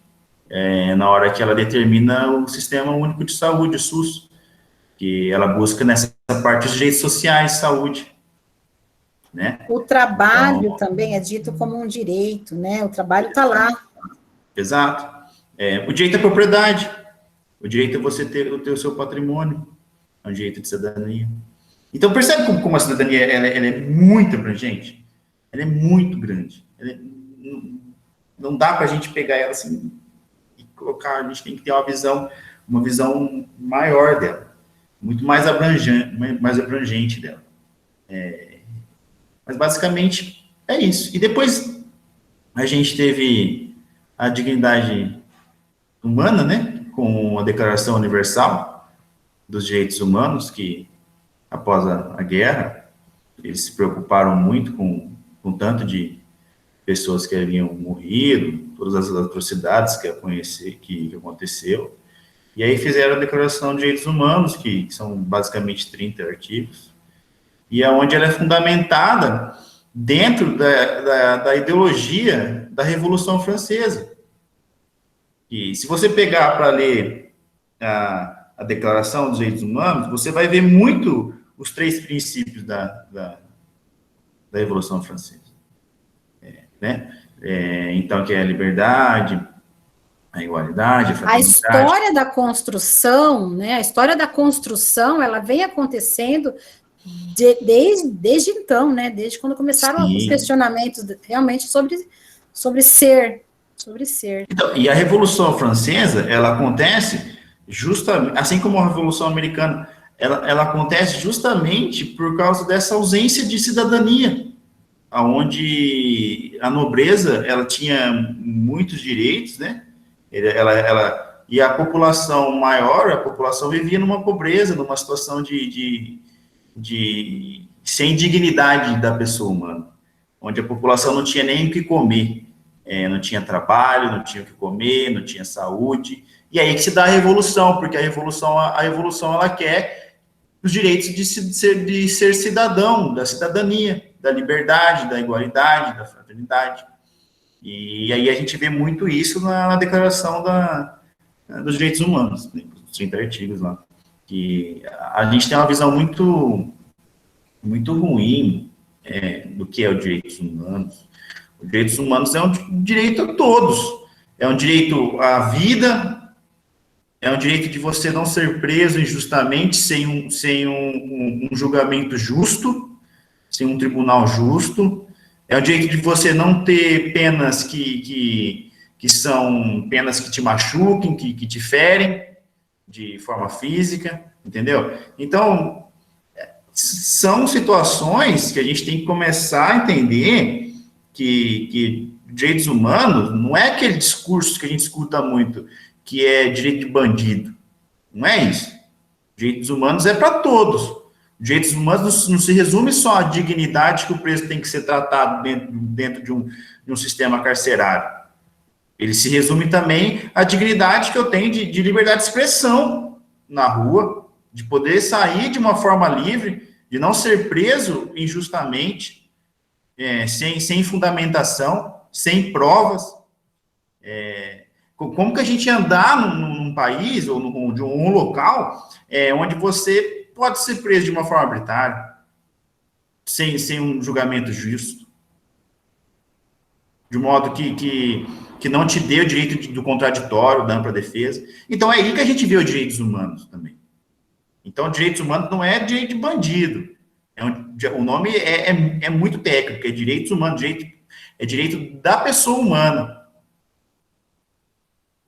Na hora que ela determina o Sistema Único de Saúde, o SUS, que ela busca nessa parte os direitos sociais, saúde. Né? O trabalho então, também é dito como um direito, né? O trabalho está lá. Exato. O direito à propriedade. O direito é você ter o seu patrimônio. É um direito de cidadania. Então, percebe como a cidadania ela é muito abrangente? Ela é muito grande. Não dá para a gente pegar ela assim e colocar. A gente tem que ter uma visão maior dela. Muito mais abrangente dela. Mas, basicamente, é isso. E depois, a gente teve a dignidade humana, né? Com a Declaração Universal dos Direitos Humanos, que, após a guerra, eles se preocuparam muito com tanto de pessoas que haviam morrido, todas as atrocidades que aconteceu. E aí fizeram a Declaração de Direitos Humanos, que são basicamente 30 artigos, e é onde ela é fundamentada dentro da ideologia da Revolução Francesa. E se você pegar para ler a Declaração dos Direitos Humanos, você vai ver muito os 3 princípios da Revolução Francesa. Né? Então, que é a liberdade, a igualdade, a fraternidade. A história da construção, né? A história da construção, ela vem acontecendo desde então, né? Desde quando começaram os questionamentos realmente sobre ser. Então, e a Revolução Francesa, ela acontece justamente, assim como a Revolução Americana, ela acontece justamente por causa dessa ausência de cidadania, onde a nobreza, ela tinha muitos direitos, né? E a população maior, a população vivia numa pobreza, numa situação sem dignidade da pessoa humana, onde a população não tinha nem o que comer. Não tinha trabalho, não tinha o que comer, não tinha saúde, e aí que se dá a revolução, porque a revolução ela quer os direitos de ser cidadão, da cidadania, da liberdade, da igualdade, da fraternidade, e aí a gente vê muito isso na Declaração dos Direitos Humanos, né, os 30 artigos lá, que a gente tem uma visão muito, muito ruim do que é os direitos humanos. Os direitos humanos é um direito a todos. É um direito à vida, é um direito de você não ser preso injustamente, sem um julgamento justo, sem um tribunal justo. É o direito de você não ter penas que são penas que te machuquem, que te ferem. de forma física, entendeu? Então, são situações que a gente tem que começar a entender que direitos humanos não é aquele discurso que a gente escuta muito, que é direito de bandido. Não é isso. Direitos humanos é para todos. Direitos humanos não se resume só à dignidade que o preso tem que ser tratado dentro de um sistema carcerário. Ele se resume também à dignidade que eu tenho de liberdade de expressão na rua, de poder sair de uma forma livre, de não ser preso injustamente, sem fundamentação, sem provas. Como que a gente andar num país ou de um local onde você pode ser preso de uma forma arbitrária, sem um julgamento justo, de modo que não te dê o direito do contraditório, da ampla defesa. Então, é aí que a gente vê os direitos humanos também. Então, direitos humanos não é direito de bandido. O nome é muito técnico, é direitos humanos, é direito da pessoa humana.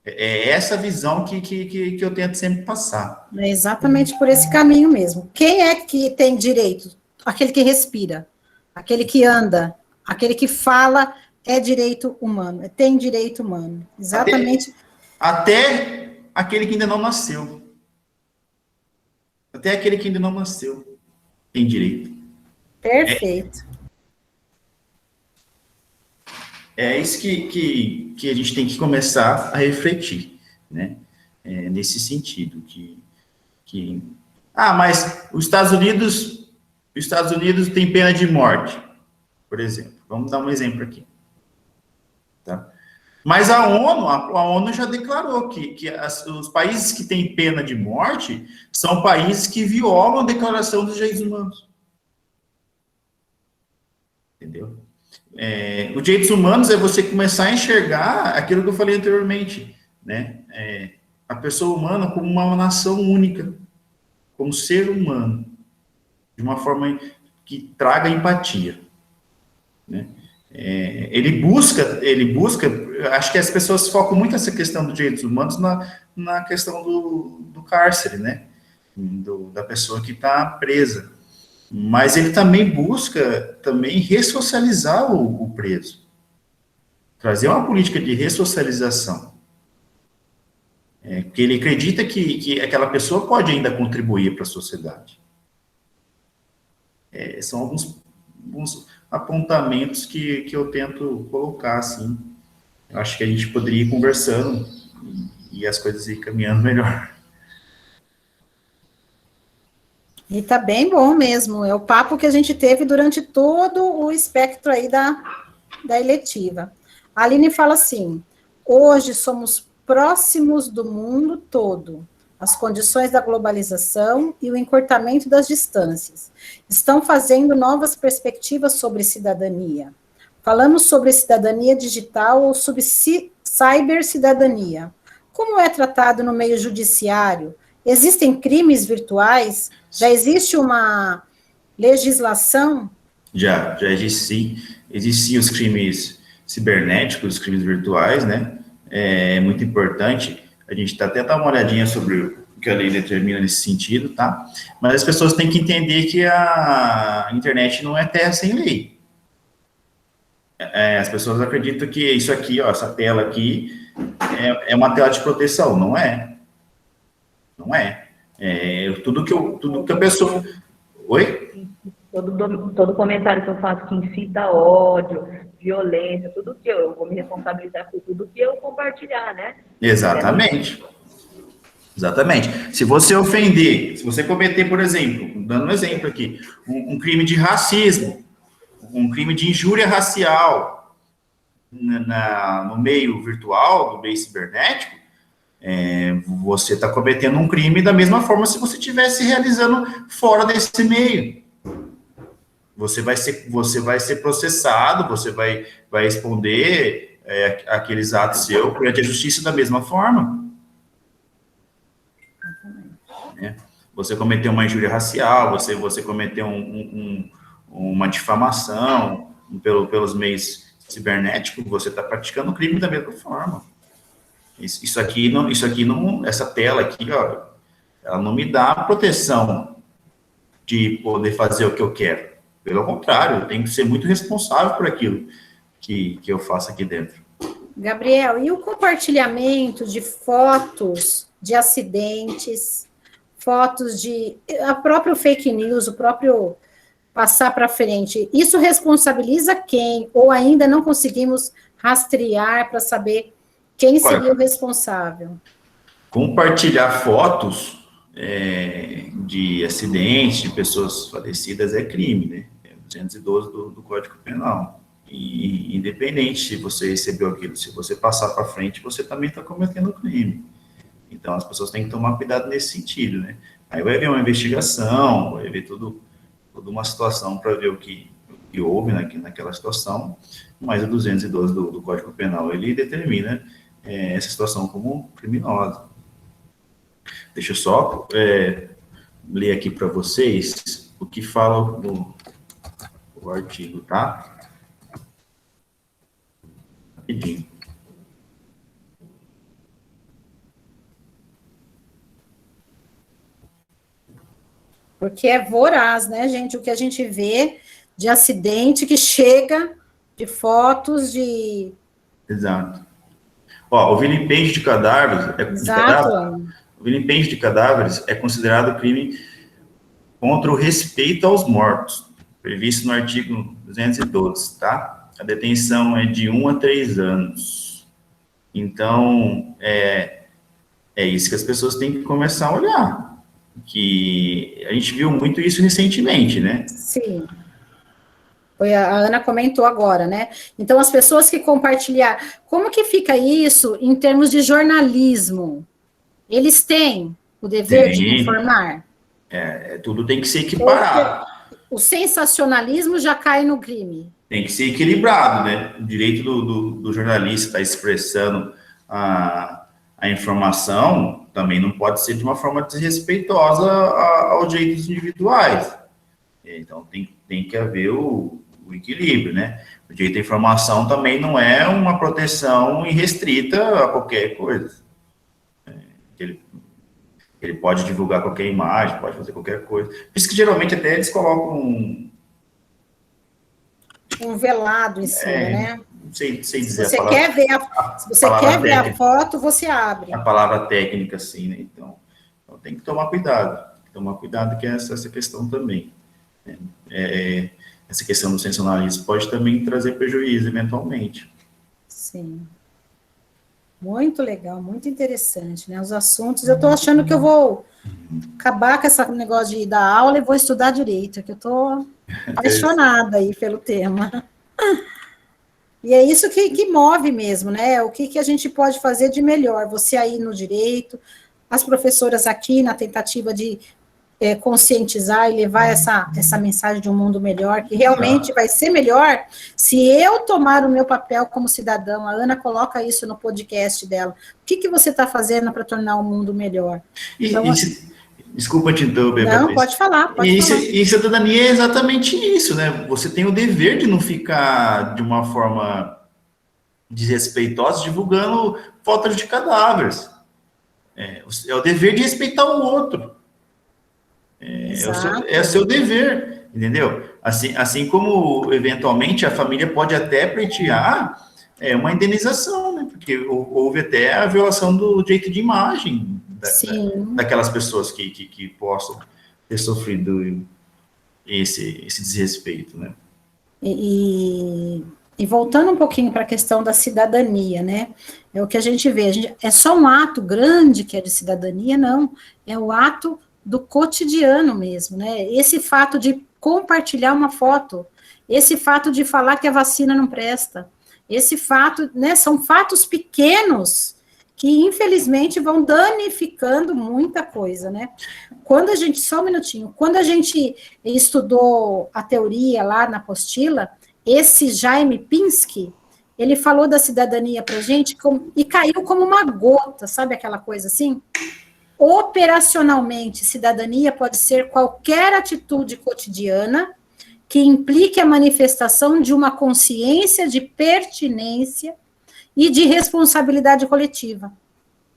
É essa visão que eu tento sempre passar. É exatamente por esse caminho mesmo. Quem é que tem direito? Aquele que respira, aquele que anda, aquele que fala é direito humano, tem direito humano. Exatamente. Até aquele que ainda não nasceu. Até aquele que ainda não nasceu tem direito. Perfeito. É isso que a gente tem que começar a refletir, né? Nesse sentido, mas os Estados Unidos têm pena de morte, por exemplo. Vamos dar um exemplo aqui. Tá? Mas a ONU já declarou que os países que têm pena de morte são países que violam a Declaração dos Direitos Humanos. Entendeu? Os direitos humanos é você começar a enxergar aquilo que eu falei anteriormente, né? A pessoa humana como uma nação única, como ser humano, de uma forma que traga empatia, né? Ele busca, acho que as pessoas focam muito nessa questão dos direitos humanos na questão do cárcere, né? Da pessoa que está presa. Mas ele também busca ressocializar o preso. Trazer uma política de ressocialização. Porque ele acredita que aquela pessoa pode ainda contribuir para a sociedade. São alguns apontamentos que eu tento colocar, assim. Eu acho que a gente poderia ir conversando e as coisas ir caminhando melhor. E tá bem bom mesmo, é o papo que a gente teve durante todo o espectro aí da eletiva. A Aline fala assim, hoje somos próximos do mundo todo, as condições da globalização e o encurtamento das distâncias estão fazendo novas perspectivas sobre cidadania. Falamos sobre cidadania digital ou sobre cibercidadania. Como é tratado no meio judiciário? Existem crimes virtuais? Já existe uma legislação? Já existe sim. Existem os crimes cibernéticos, os crimes virtuais, né? É muito importante. A gente até dá uma olhadinha sobre o que a lei determina nesse sentido, tá? Mas as pessoas têm que entender que a internet não é terra sem lei. As pessoas acreditam que isso aqui, ó, essa tela aqui, é uma tela de proteção. Não é. Não é. Tudo que a pessoa... Oi? Todo comentário que eu faço que incita ódio, violência, tudo que eu vou me responsabilizar por tudo que eu compartilhar, né? Exatamente. Se você ofender, se você cometer, por exemplo, dando um exemplo aqui, um crime de racismo, um crime de injúria racial no meio virtual, no meio cibernético, você está cometendo um crime da mesma forma se você estivesse realizando fora desse meio. Você vai ser processado, você vai responder aqueles atos seus perante a justiça da mesma forma. Você cometeu uma injúria racial, você cometeu uma difamação pelos meios cibernéticos, você está praticando o crime da mesma forma. Isso aqui não, essa tela aqui, ó, ela não me dá a proteção de poder fazer o que eu quero. Pelo contrário, eu tenho que ser muito responsável por aquilo que eu faço aqui dentro. Gabriel, e o compartilhamento de fotos de acidentes, fotos de... a própria fake news, o próprio passar para frente, isso responsabiliza quem? Ou ainda não conseguimos rastrear para saber quem seria o responsável? Compartilhar fotos de acidentes, de pessoas falecidas é crime, né? É 212 do Código Penal. E independente se você recebeu aquilo, se você passar para frente, você também está cometendo crime. Então, as pessoas têm que tomar cuidado nesse sentido, né? Aí vai haver uma investigação, vai haver toda uma situação para ver o que houve naquela situação, mas o 212 do Código Penal, ele determina essa situação como criminosa. Deixa eu só ler aqui para vocês o que fala o artigo, tá? Rapidinho. Porque é voraz, né, gente? O que a gente vê de acidente que chega de fotos de... Exato. Ó, o vilipêndio de cadáveres... O vilipêndio de cadáveres é considerado crime contra o respeito aos mortos, previsto no artigo 212, tá? A detenção é de 1 a 3 anos. Então, é isso que as pessoas têm que começar a olhar. Que a gente viu muito isso recentemente, né? Sim. A Ana comentou agora, né? Então, as pessoas que compartilhar, como que fica isso em termos de jornalismo? Eles têm o dever de informar? Tudo tem que ser equiparado. O sensacionalismo já cai no crime. Tem que ser equilibrado, né? O direito do jornalista estar expressando a informação também não pode ser de uma forma desrespeitosa aos direitos individuais. Então, tem que haver o equilíbrio, né? O direito à informação também não é uma proteção irrestrita a qualquer coisa. Ele pode divulgar qualquer imagem, pode fazer qualquer coisa. Por isso que, geralmente, até eles colocam um velado em cima, né? Não sei dizer se você quer ver a foto, você abre. A palavra técnica, assim, né? Então tem que tomar cuidado. Que é essa questão também. Essa questão do sensacionalismo pode também trazer prejuízo, eventualmente. Sim. Muito legal, muito interessante, né? Os assuntos, eu estou achando que eu vou acabar com esse negócio de dar aula e vou estudar direito, que eu estou apaixonada aí pelo tema. E é isso que move mesmo, né? O que a gente pode fazer de melhor? Você aí no direito, as professoras aqui na tentativa de conscientizar e levar essa mensagem de um mundo melhor, que realmente vai ser melhor se eu tomar o meu papel como cidadão. A Ana coloca isso no podcast dela. O que você está fazendo para tornar o mundo melhor? Então, desculpa te interromper. Não, pode falar. E cidadania é exatamente isso, né? Você tem o dever de não ficar de uma forma desrespeitosa divulgando fotos de cadáveres. É o dever de respeitar o outro. É o seu dever, entendeu? Assim como, eventualmente, a família pode até pleitear uma indenização, né? Porque houve até a violação do direito de imagem daquelas pessoas que possam ter sofrido esse desrespeito, né? E voltando um pouquinho para a questão da cidadania, né? É o que a gente vê. É só um ato grande que é de cidadania? Não. É o ato do cotidiano mesmo, né? Esse fato de compartilhar uma foto, esse fato de falar que a vacina não presta, esse fato, né? São fatos pequenos que, infelizmente, vão danificando muita coisa, né? Só um minutinho, quando a gente estudou a teoria lá na apostila, esse Jaime Pinsky, ele falou da cidadania pra gente e caiu como uma gota, sabe aquela coisa assim? Operacionalmente, cidadania pode ser qualquer atitude cotidiana que implique a manifestação de uma consciência de pertinência e de responsabilidade coletiva.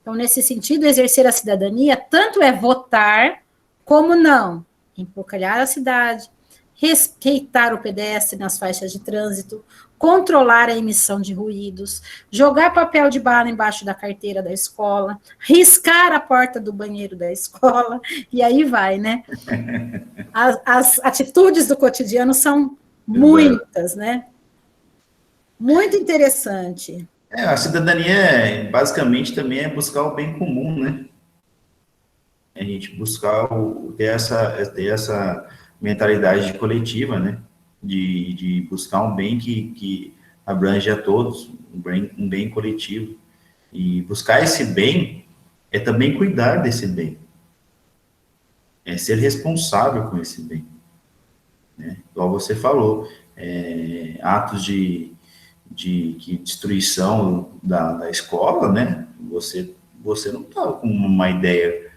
Então, nesse sentido, exercer a cidadania tanto é votar, como não empocalhar a cidade, respeitar o pedestre nas faixas de trânsito, controlar a emissão de ruídos, jogar papel de bala embaixo da carteira da escola, riscar a porta do banheiro da escola, e aí vai, né? As atitudes do cotidiano são muitas, né? Muito interessante. A cidadania, basicamente, também é buscar o bem comum, né? A gente buscar ter essa mentalidade coletiva, né? De buscar um bem que abrange a todos, um bem coletivo. E buscar esse bem é também cuidar desse bem. É ser responsável com esse bem. Né? Igual você falou, atos de destruição da escola, né? Você não estava com uma ideia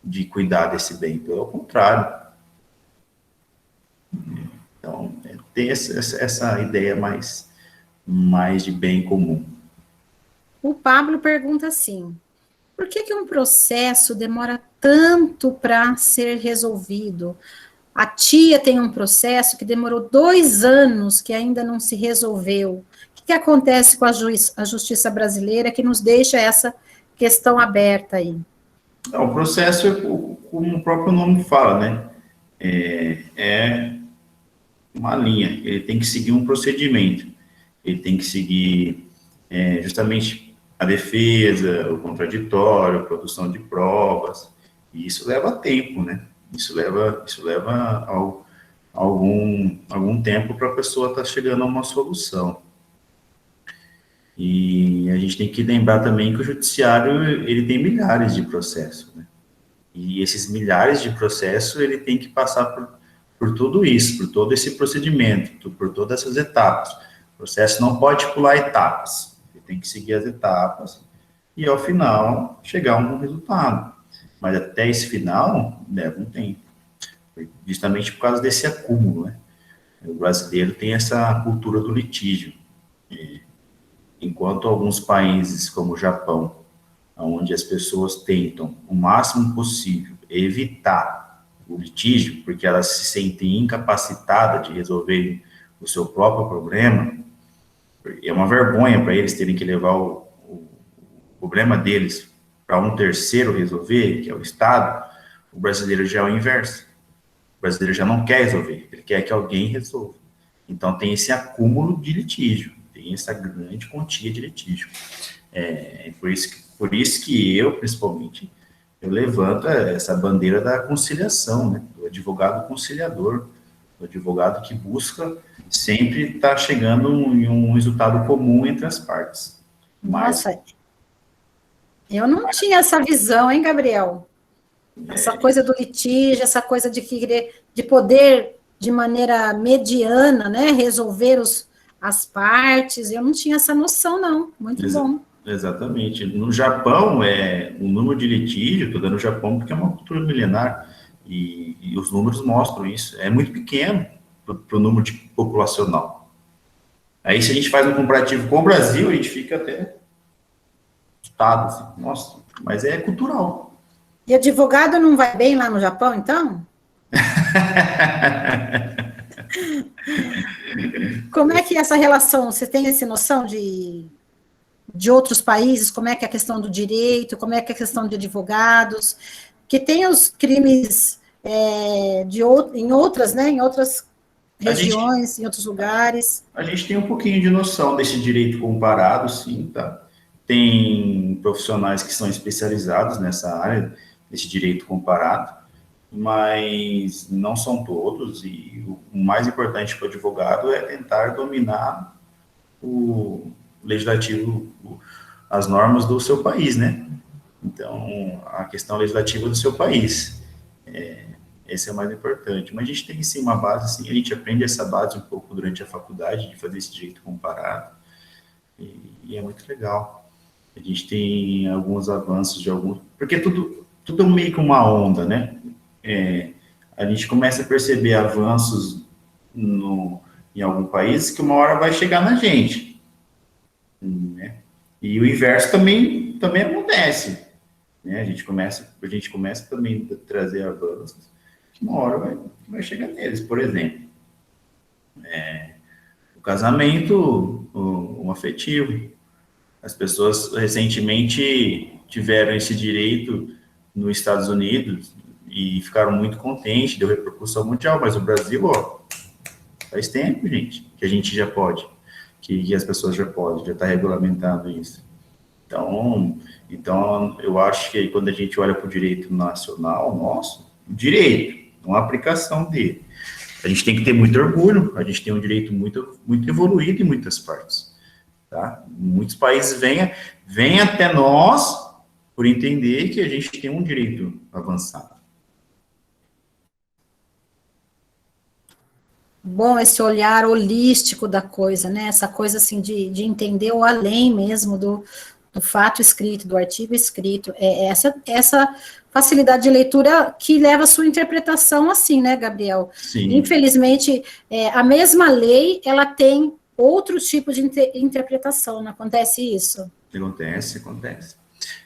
de cuidar desse bem, pelo contrário. Então, ter essa ideia mais de bem comum. O Pablo pergunta assim, por que um processo demora tanto para ser resolvido? A tia tem um processo que demorou 2 anos que ainda não se resolveu. O que acontece com a justiça brasileira que nos deixa essa questão aberta aí? O processo, como o próprio nome fala, né? É uma linha, ele tem que seguir um procedimento, ele tem que seguir justamente a defesa, o contraditório, a produção de provas, e isso leva tempo, né? Isso leva algum tempo para a pessoa estar chegando a uma solução. E a gente tem que lembrar também que o judiciário, ele tem milhares de processos, né? E esses milhares de processos, ele tem que passar por tudo isso, por todo esse procedimento, por todas essas etapas. O processo não pode pular etapas, ele tem que seguir as etapas e, ao final, chegar a um resultado. Mas até esse final, leva um tempo, justamente por causa desse acúmulo, né? O brasileiro tem essa cultura do litígio. Enquanto alguns países, como o Japão, onde as pessoas tentam o máximo possível evitar o litígio, porque elas se sentem incapacitadas de resolver o seu próprio problema, é uma vergonha para eles terem que levar o problema deles para um terceiro resolver, que é o Estado. O brasileiro já é o inverso. O brasileiro já não quer resolver, ele quer que alguém resolva. Então tem esse acúmulo de litígio, tem essa grande quantia de litígio. Por isso que eu, principalmente, eu levanto essa bandeira da conciliação, né? Do advogado conciliador, do advogado que busca sempre estar chegando em um resultado comum entre as partes. Nossa, eu não tinha essa visão, hein, Gabriel? Essa coisa do litígio, essa coisa de querer, de poder, de maneira mediana, né, resolver as partes, eu não tinha essa noção, não. Muito bom. Exatamente. No Japão, o número de litígio, estou dando o Japão porque é uma cultura milenar, e os números mostram isso, é muito pequeno para o número populacional. Aí, se a gente faz um comparativo com o Brasil, a gente fica até assustado, assim, nossa, mas é cultural. E advogado não vai bem lá no Japão, então? Como é que é essa relação? Você tem essa noção de outros países? Como é que é a questão do direito? Como é que é a questão de advogados? Que tem os crimes em outras, né? Em outras regiões, em outros lugares. A gente tem um pouquinho de noção desse direito comparado, sim, tá? Tem profissionais que são especializados nessa área, desse direito comparado, mas não são todos, e o mais importante para o advogado é tentar dominar o legislativo, as normas do seu país, né? Então, a questão legislativa do seu país. Esse é o mais importante. Mas a gente tem, sim, uma base, sim, a gente aprende essa base um pouco durante a faculdade, de fazer esse direito comparado, e é muito legal. A gente tem alguns avanços de alguns... Porque tudo é meio que uma onda, né? A gente começa a perceber avanços em algum país que uma hora vai chegar na gente, né? E o inverso também acontece. né? A gente começa também a trazer avanços, que uma hora vai chegar neles. Por exemplo, o casamento um afetivo. As pessoas recentemente tiveram esse direito nos Estados Unidos e ficaram muito contentes, deu repercussão mundial, mas o Brasil, ó, faz tempo, gente, que a gente já pode, que as pessoas já podem, já está regulamentado isso. Então, eu acho que quando a gente olha para o direito nacional, nosso, direito, uma aplicação dele, a gente tem que ter muito orgulho, a gente tem um direito muito, muito evoluído em muitas partes, tá? Muitos países vêm até nós por entender que a gente tem um direito avançado. Bom, esse olhar holístico da coisa, né? Essa coisa assim de entender o além mesmo do fato escrito, do artigo escrito. Essa facilidade de leitura que leva a sua interpretação assim, né, Gabriel? Sim. Infelizmente, a mesma lei, ela tem outros tipos de interpretação, não acontece isso? Acontece.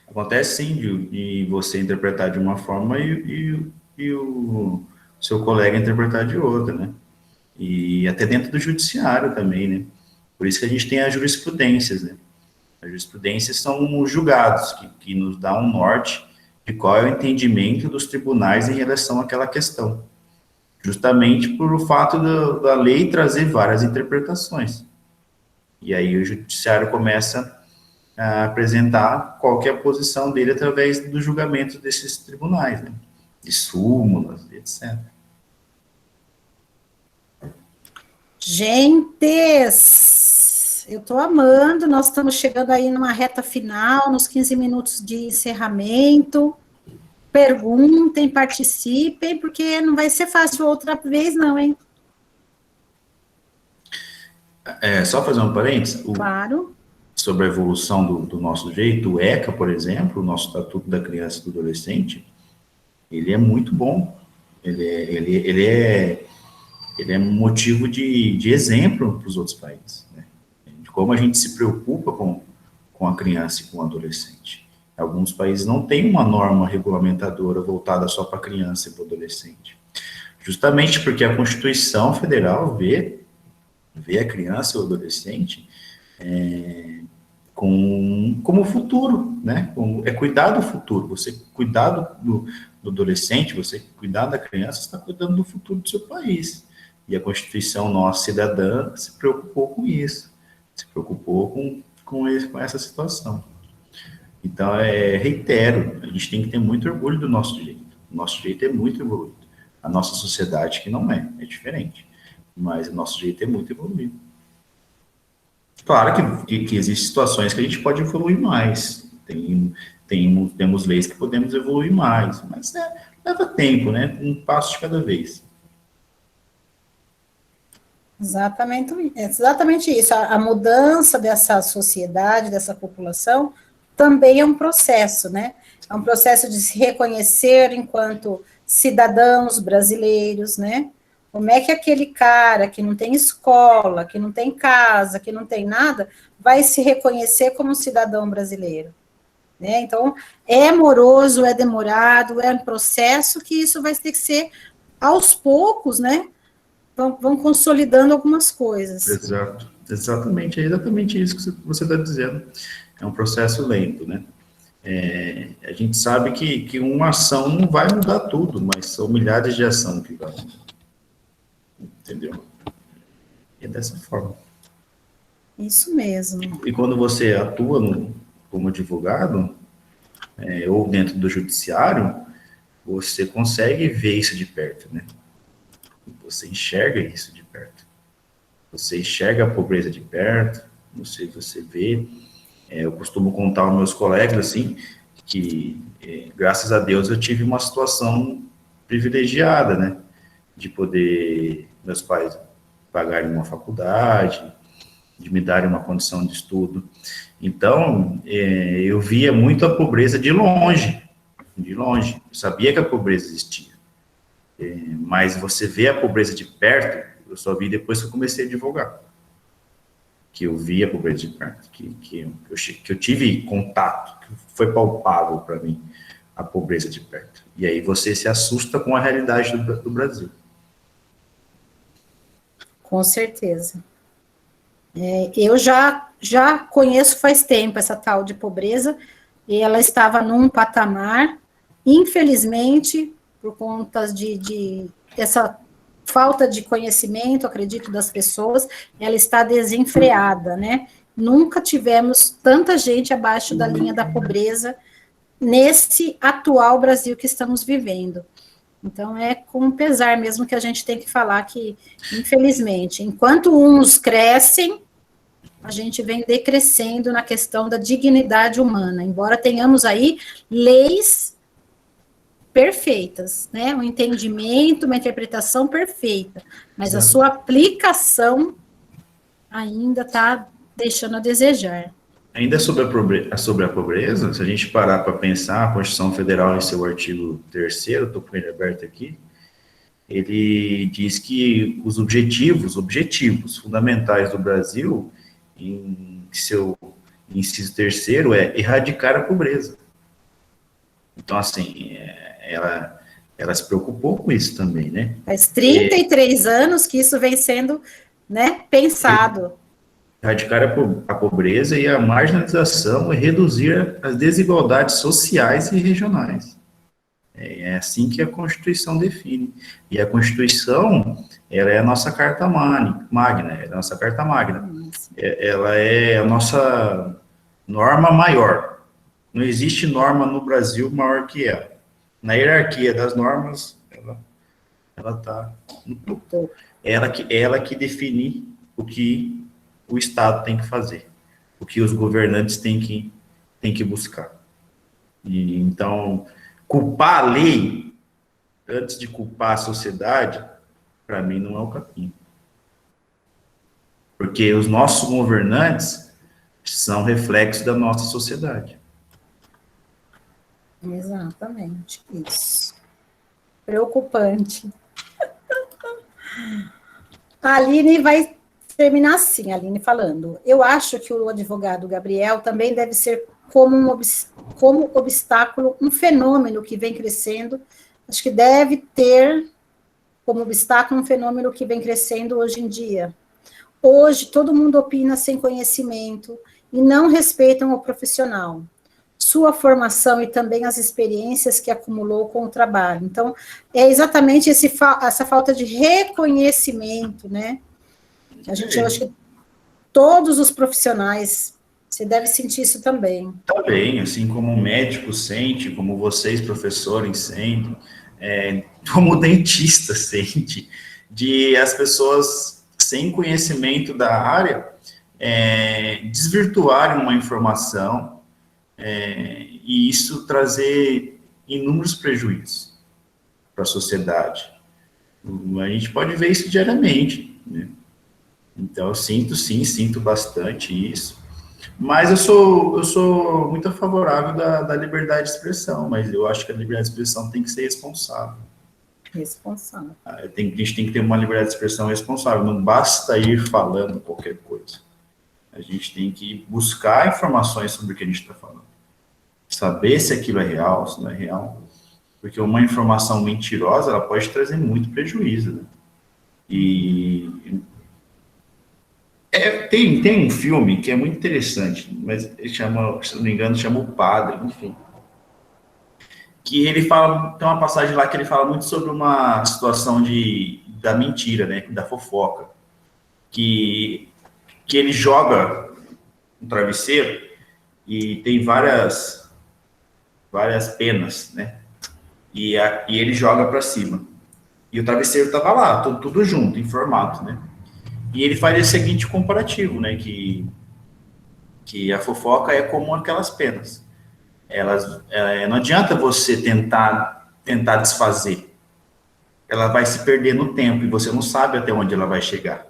Acontece sim, de você interpretar de uma forma e o seu colega interpretar de outra, né? E até dentro do judiciário também, né? Por isso que a gente tem as jurisprudências, né? As jurisprudências são os julgados, que nos dá um norte de qual é o entendimento dos tribunais em relação àquela questão. Justamente por o fato da lei trazer várias interpretações. E aí o judiciário começa a apresentar qual que é a posição dele através do julgamento desses tribunais, né? De súmulas, etc. Gentes, eu estou amando, nós estamos chegando aí numa reta final, nos 15 minutos de encerramento. Perguntem, participem, porque não vai ser fácil outra vez, não, hein? Só fazer um parênteses? Claro. Sobre a evolução do nosso jeito, o ECA, por exemplo, o nosso Estatuto da Criança e do Adolescente, ele é muito bom. Ele é motivo de exemplo para os outros países, né? De como a gente se preocupa com a criança e com o adolescente. Alguns países não têm uma norma regulamentadora voltada só para a criança e para o adolescente. Justamente porque a Constituição Federal vê a criança e o adolescente como futuro, né? Cuidar do futuro. Você cuidar do adolescente, você cuidar da criança, você está cuidando do futuro do seu país. E a Constituição nossa cidadã se preocupou com isso, se preocupou com essa situação. Então, reitero, a gente tem que ter muito orgulho do nosso direito. O nosso direito é muito evoluído. A nossa sociedade que não é diferente. Mas o nosso direito é muito evoluído. Claro que existem situações que a gente pode evoluir mais. Temos leis que podemos evoluir mais, mas leva tempo, né? Um passo de cada vez. Exatamente isso. A mudança dessa sociedade, dessa população, também é um processo, né? É um processo de se reconhecer enquanto cidadãos brasileiros, né? Como é que aquele cara que não tem escola, que não tem casa, que não tem nada, vai se reconhecer como um cidadão brasileiro? Né? Então, é moroso, é demorado, é um processo que isso vai ter que ser aos poucos, né? Vão consolidando algumas coisas. Exato, exatamente, é exatamente isso que você está dizendo. É um processo lento, né? A gente sabe que uma ação não vai mudar tudo, mas são milhares de ações que vão mudar. Entendeu? É dessa forma. Isso mesmo. E quando você atua como advogado, ou dentro do judiciário, você consegue ver isso de perto, né? Você enxerga isso de perto. Você enxerga a pobreza de perto, você vê. Eu costumo contar aos meus colegas, assim, que, graças a Deus, eu tive uma situação privilegiada, né? De poder, meus pais pagarem uma faculdade, de me darem uma condição de estudo. Então, eu via muito a pobreza de longe. Eu sabia que a pobreza existia. Mas você vê a pobreza de perto, eu só vi depois que eu comecei a advogar. Que eu vi a pobreza de perto, que eu tive contato, que foi palpável para mim. a pobreza de perto. E aí você se assusta com a realidade do Brasil. Com certeza. Eu já conheço faz tempo essa tal de pobreza, e ela estava num patamar, infelizmente, por conta de essa falta de conhecimento, acredito, das pessoas, ela está desenfreada, né? Nunca tivemos tanta gente abaixo da linha da pobreza nesse atual Brasil que estamos vivendo. Então, é com pesar mesmo que a gente tem que falar que, infelizmente, enquanto uns crescem, a gente vem decrescendo na questão da dignidade humana, embora tenhamos aí leis perfeitas, né? Um entendimento, uma interpretação perfeita, mas a sua aplicação ainda está deixando a desejar. Ainda sobre a pobreza, se a gente parar para pensar, a Constituição Federal, em seu artigo 3º, estou com ele aberto aqui, ele diz que os objetivos fundamentais do Brasil, em seu inciso 3º, é erradicar a pobreza. Então, assim, ela se preocupou com isso também, né? Faz 33 anos que isso vem sendo, né, pensado. Erradicar a pobreza e a marginalização e reduzir as desigualdades sociais e regionais. É assim que a Constituição define. E a Constituição, ela é a nossa carta magna, é a nossa carta magna. Ela é a nossa norma maior. Não existe norma no Brasil maior que ela. Na hierarquia das normas, ela está no topo. Ela que define o que o Estado tem que fazer, o que os governantes têm que buscar. E, então, culpar a lei antes de culpar a sociedade, para mim, não é o caminho. Porque os nossos governantes são reflexos da nossa sociedade. Exatamente, isso. Preocupante. A Aline vai terminar assim, a Aline falando. Eu acho que o advogado Gabriel também deve ser como obstáculo, um fenômeno que vem crescendo. Acho que deve ter como obstáculo um fenômeno que vem crescendo hoje em dia. Hoje, todo mundo opina sem conhecimento e não respeitam o profissional, sua formação e também as experiências que acumulou com o trabalho. Então, é exatamente essa falta de reconhecimento, né? A gente, eu acho que todos os profissionais, você deve sentir isso também. Também, assim como o médico sente, como vocês, professores, sentem, como o dentista sente, de as pessoas sem conhecimento da área desvirtuarem uma informação e isso trazer inúmeros prejuízos para a sociedade. A gente pode ver isso diariamente, né? Então, eu sinto bastante isso. Mas eu sou muito favorável da liberdade de expressão, mas eu acho que a liberdade de expressão tem que ser responsável. Responsável. A gente tem que ter uma liberdade de expressão responsável, não basta ir falando qualquer coisa. A gente tem que buscar informações sobre o que a gente está falando. Saber se aquilo é real, se não é real. Porque uma informação mentirosa, ela pode trazer muito prejuízo, né? E tem um filme que é muito interessante, mas ele chama, se não me engano, chama O Padre, enfim. Que ele fala, tem uma passagem lá que ele fala muito sobre uma situação da mentira, né, da fofoca. Que ele joga um travesseiro e tem várias penas, né, e ele joga para cima. E o travesseiro estava lá, tudo junto, em formato, né. E ele faz o seguinte comparativo, né, que a fofoca é como aquelas penas. Não adianta você tentar desfazer. Ela vai se perder no tempo e você não sabe até onde ela vai chegar.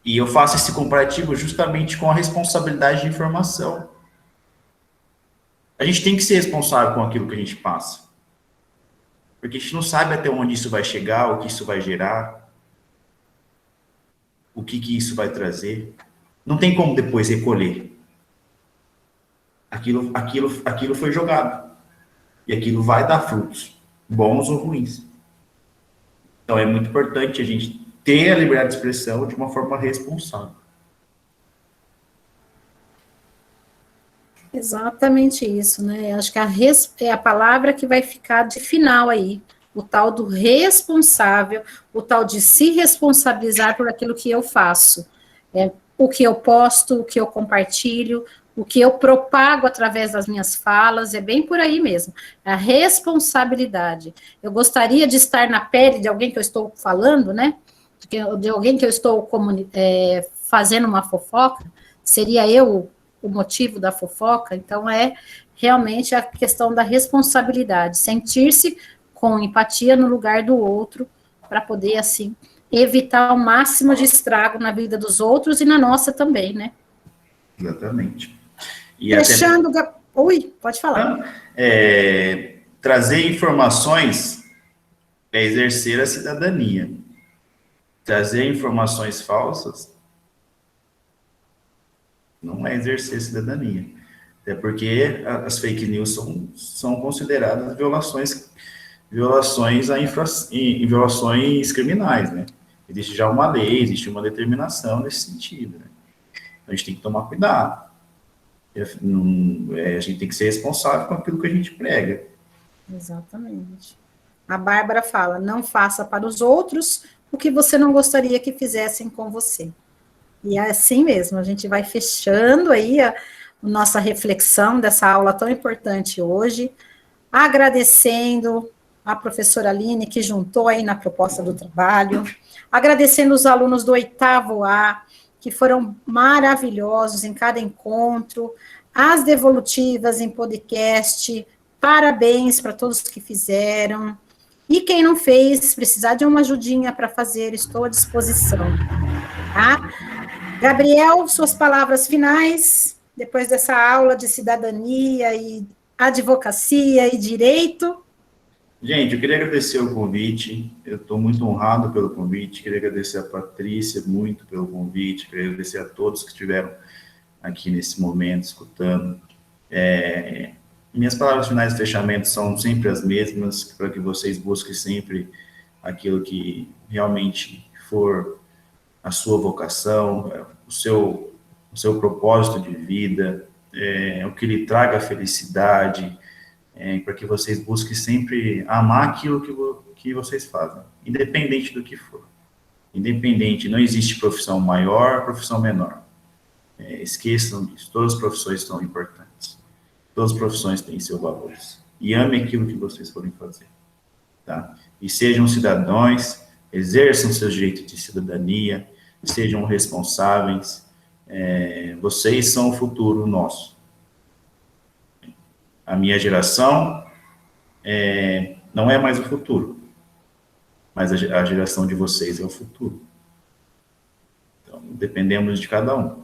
E eu faço esse comparativo justamente com a responsabilidade de informação. A gente tem que ser responsável com aquilo que a gente passa. Porque a gente não sabe até onde isso vai chegar, o que isso vai gerar, o que isso vai trazer. Não tem como depois recolher. Aquilo foi jogado. E aquilo vai dar frutos, bons ou ruins. Então, é muito importante a gente ter a liberdade de expressão de uma forma responsável. Exatamente isso, né? Acho que é a palavra que vai ficar de final aí. O tal do responsável, o tal de se responsabilizar por aquilo que eu faço. O que eu posto, o que eu compartilho, o que eu propago através das minhas falas, é bem por aí mesmo. A responsabilidade. Eu gostaria de estar na pele de alguém que eu estou falando, né? De alguém que eu estou fazendo uma fofoca, seria eu o motivo da fofoca, então é realmente a questão da responsabilidade, sentir-se com empatia no lugar do outro, para poder, assim, evitar o máximo de estrago na vida dos outros e na nossa também, né? Exatamente. E fechando... Oi, pode falar. Trazer informações é exercer a cidadania. Trazer informações falsas não é exercer cidadania. Até porque as fake news são consideradas violações criminais, né? Existe já uma lei, existe uma determinação nesse sentido, né? Então, a gente tem que tomar cuidado. A gente tem que ser responsável com aquilo que a gente prega. Exatamente. A Bárbara fala, não faça para os outros o que você não gostaria que fizessem com você. E é assim mesmo, a gente vai fechando aí a nossa reflexão dessa aula tão importante hoje, agradecendo a professora Aline, que juntou aí na proposta do trabalho, agradecendo os alunos do 8º A, que foram maravilhosos em cada encontro, as devolutivas em podcast, parabéns para todos que fizeram, e quem não fez, precisar de uma ajudinha para fazer, estou à disposição, tá? Gabriel, suas palavras finais, depois dessa aula de cidadania e advocacia e direito. Gente, eu queria agradecer o convite, eu estou muito honrado pelo convite, queria agradecer a Patrícia muito pelo convite, queria agradecer a todos que estiveram aqui nesse momento, escutando. Minhas palavras finais de fechamento são sempre as mesmas, para que vocês busquem sempre aquilo que realmente for a sua vocação, o seu propósito de vida, o que lhe traga felicidade, para que vocês busquem sempre amar aquilo que vocês fazem, independente do que for. Independente, não existe profissão maior, profissão menor. Esqueçam disso, todas as profissões são importantes. Todas as profissões têm seus valores. E ame aquilo que vocês forem fazer. Tá? E sejam cidadãos, exerçam seus direitos de cidadania, sejam responsáveis, vocês são o futuro nosso. A minha geração não é mais o futuro, mas a geração de vocês é o futuro. Então, dependemos de cada um.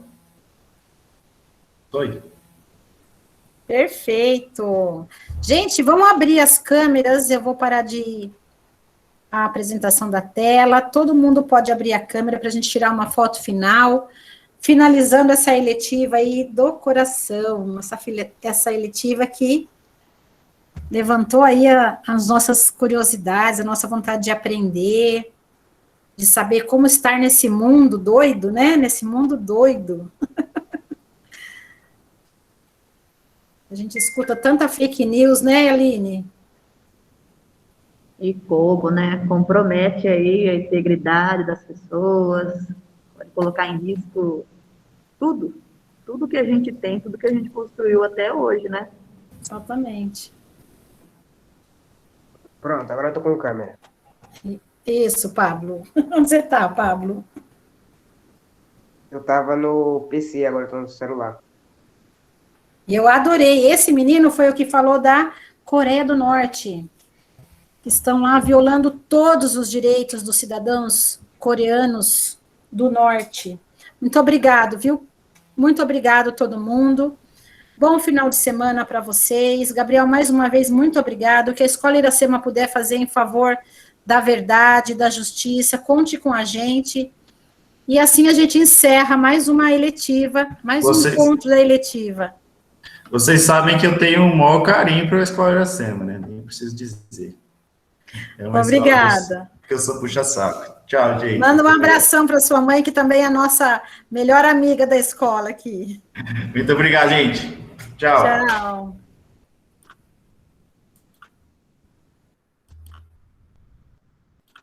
Oi. Perfeito. Gente, vamos abrir as câmeras, eu vou parar a apresentação da tela, todo mundo pode abrir a câmera para a gente tirar uma foto final, finalizando essa eletiva aí do coração, essa eletiva que levantou aí as nossas curiosidades, a nossa vontade de aprender, de saber como estar nesse mundo doido, né? Nesse mundo doido. A gente escuta tanta fake news, né, Aline? E como, né? Compromete aí a integridade das pessoas, pode colocar em risco tudo que a gente tem, tudo que a gente construiu até hoje, né? Exatamente. Pronto, agora eu tô com câmera. Isso, Pablo. Onde você tá, Pablo? Eu tava no PC, agora eu tô no celular. Eu adorei. Esse menino foi o que falou da Coreia do Norte, que estão lá violando todos os direitos dos cidadãos coreanos do Norte. Muito obrigado, viu? Muito obrigado a todo mundo. Bom final de semana para vocês. Gabriel, mais uma vez, muito obrigado. O que a Escola Iracema puder fazer em favor da verdade, da justiça, conte com a gente. E assim a gente encerra mais uma eletiva, mais um encontro da eletiva. Vocês sabem que eu tenho o maior carinho para a Escola Iracema, né? Nem preciso dizer. É uma Obrigada. Que eu sou puxa-saco. Tchau, gente. Manda um abração para sua mãe, que também é a nossa melhor amiga da escola aqui. Muito obrigado, gente. Tchau. Tchau.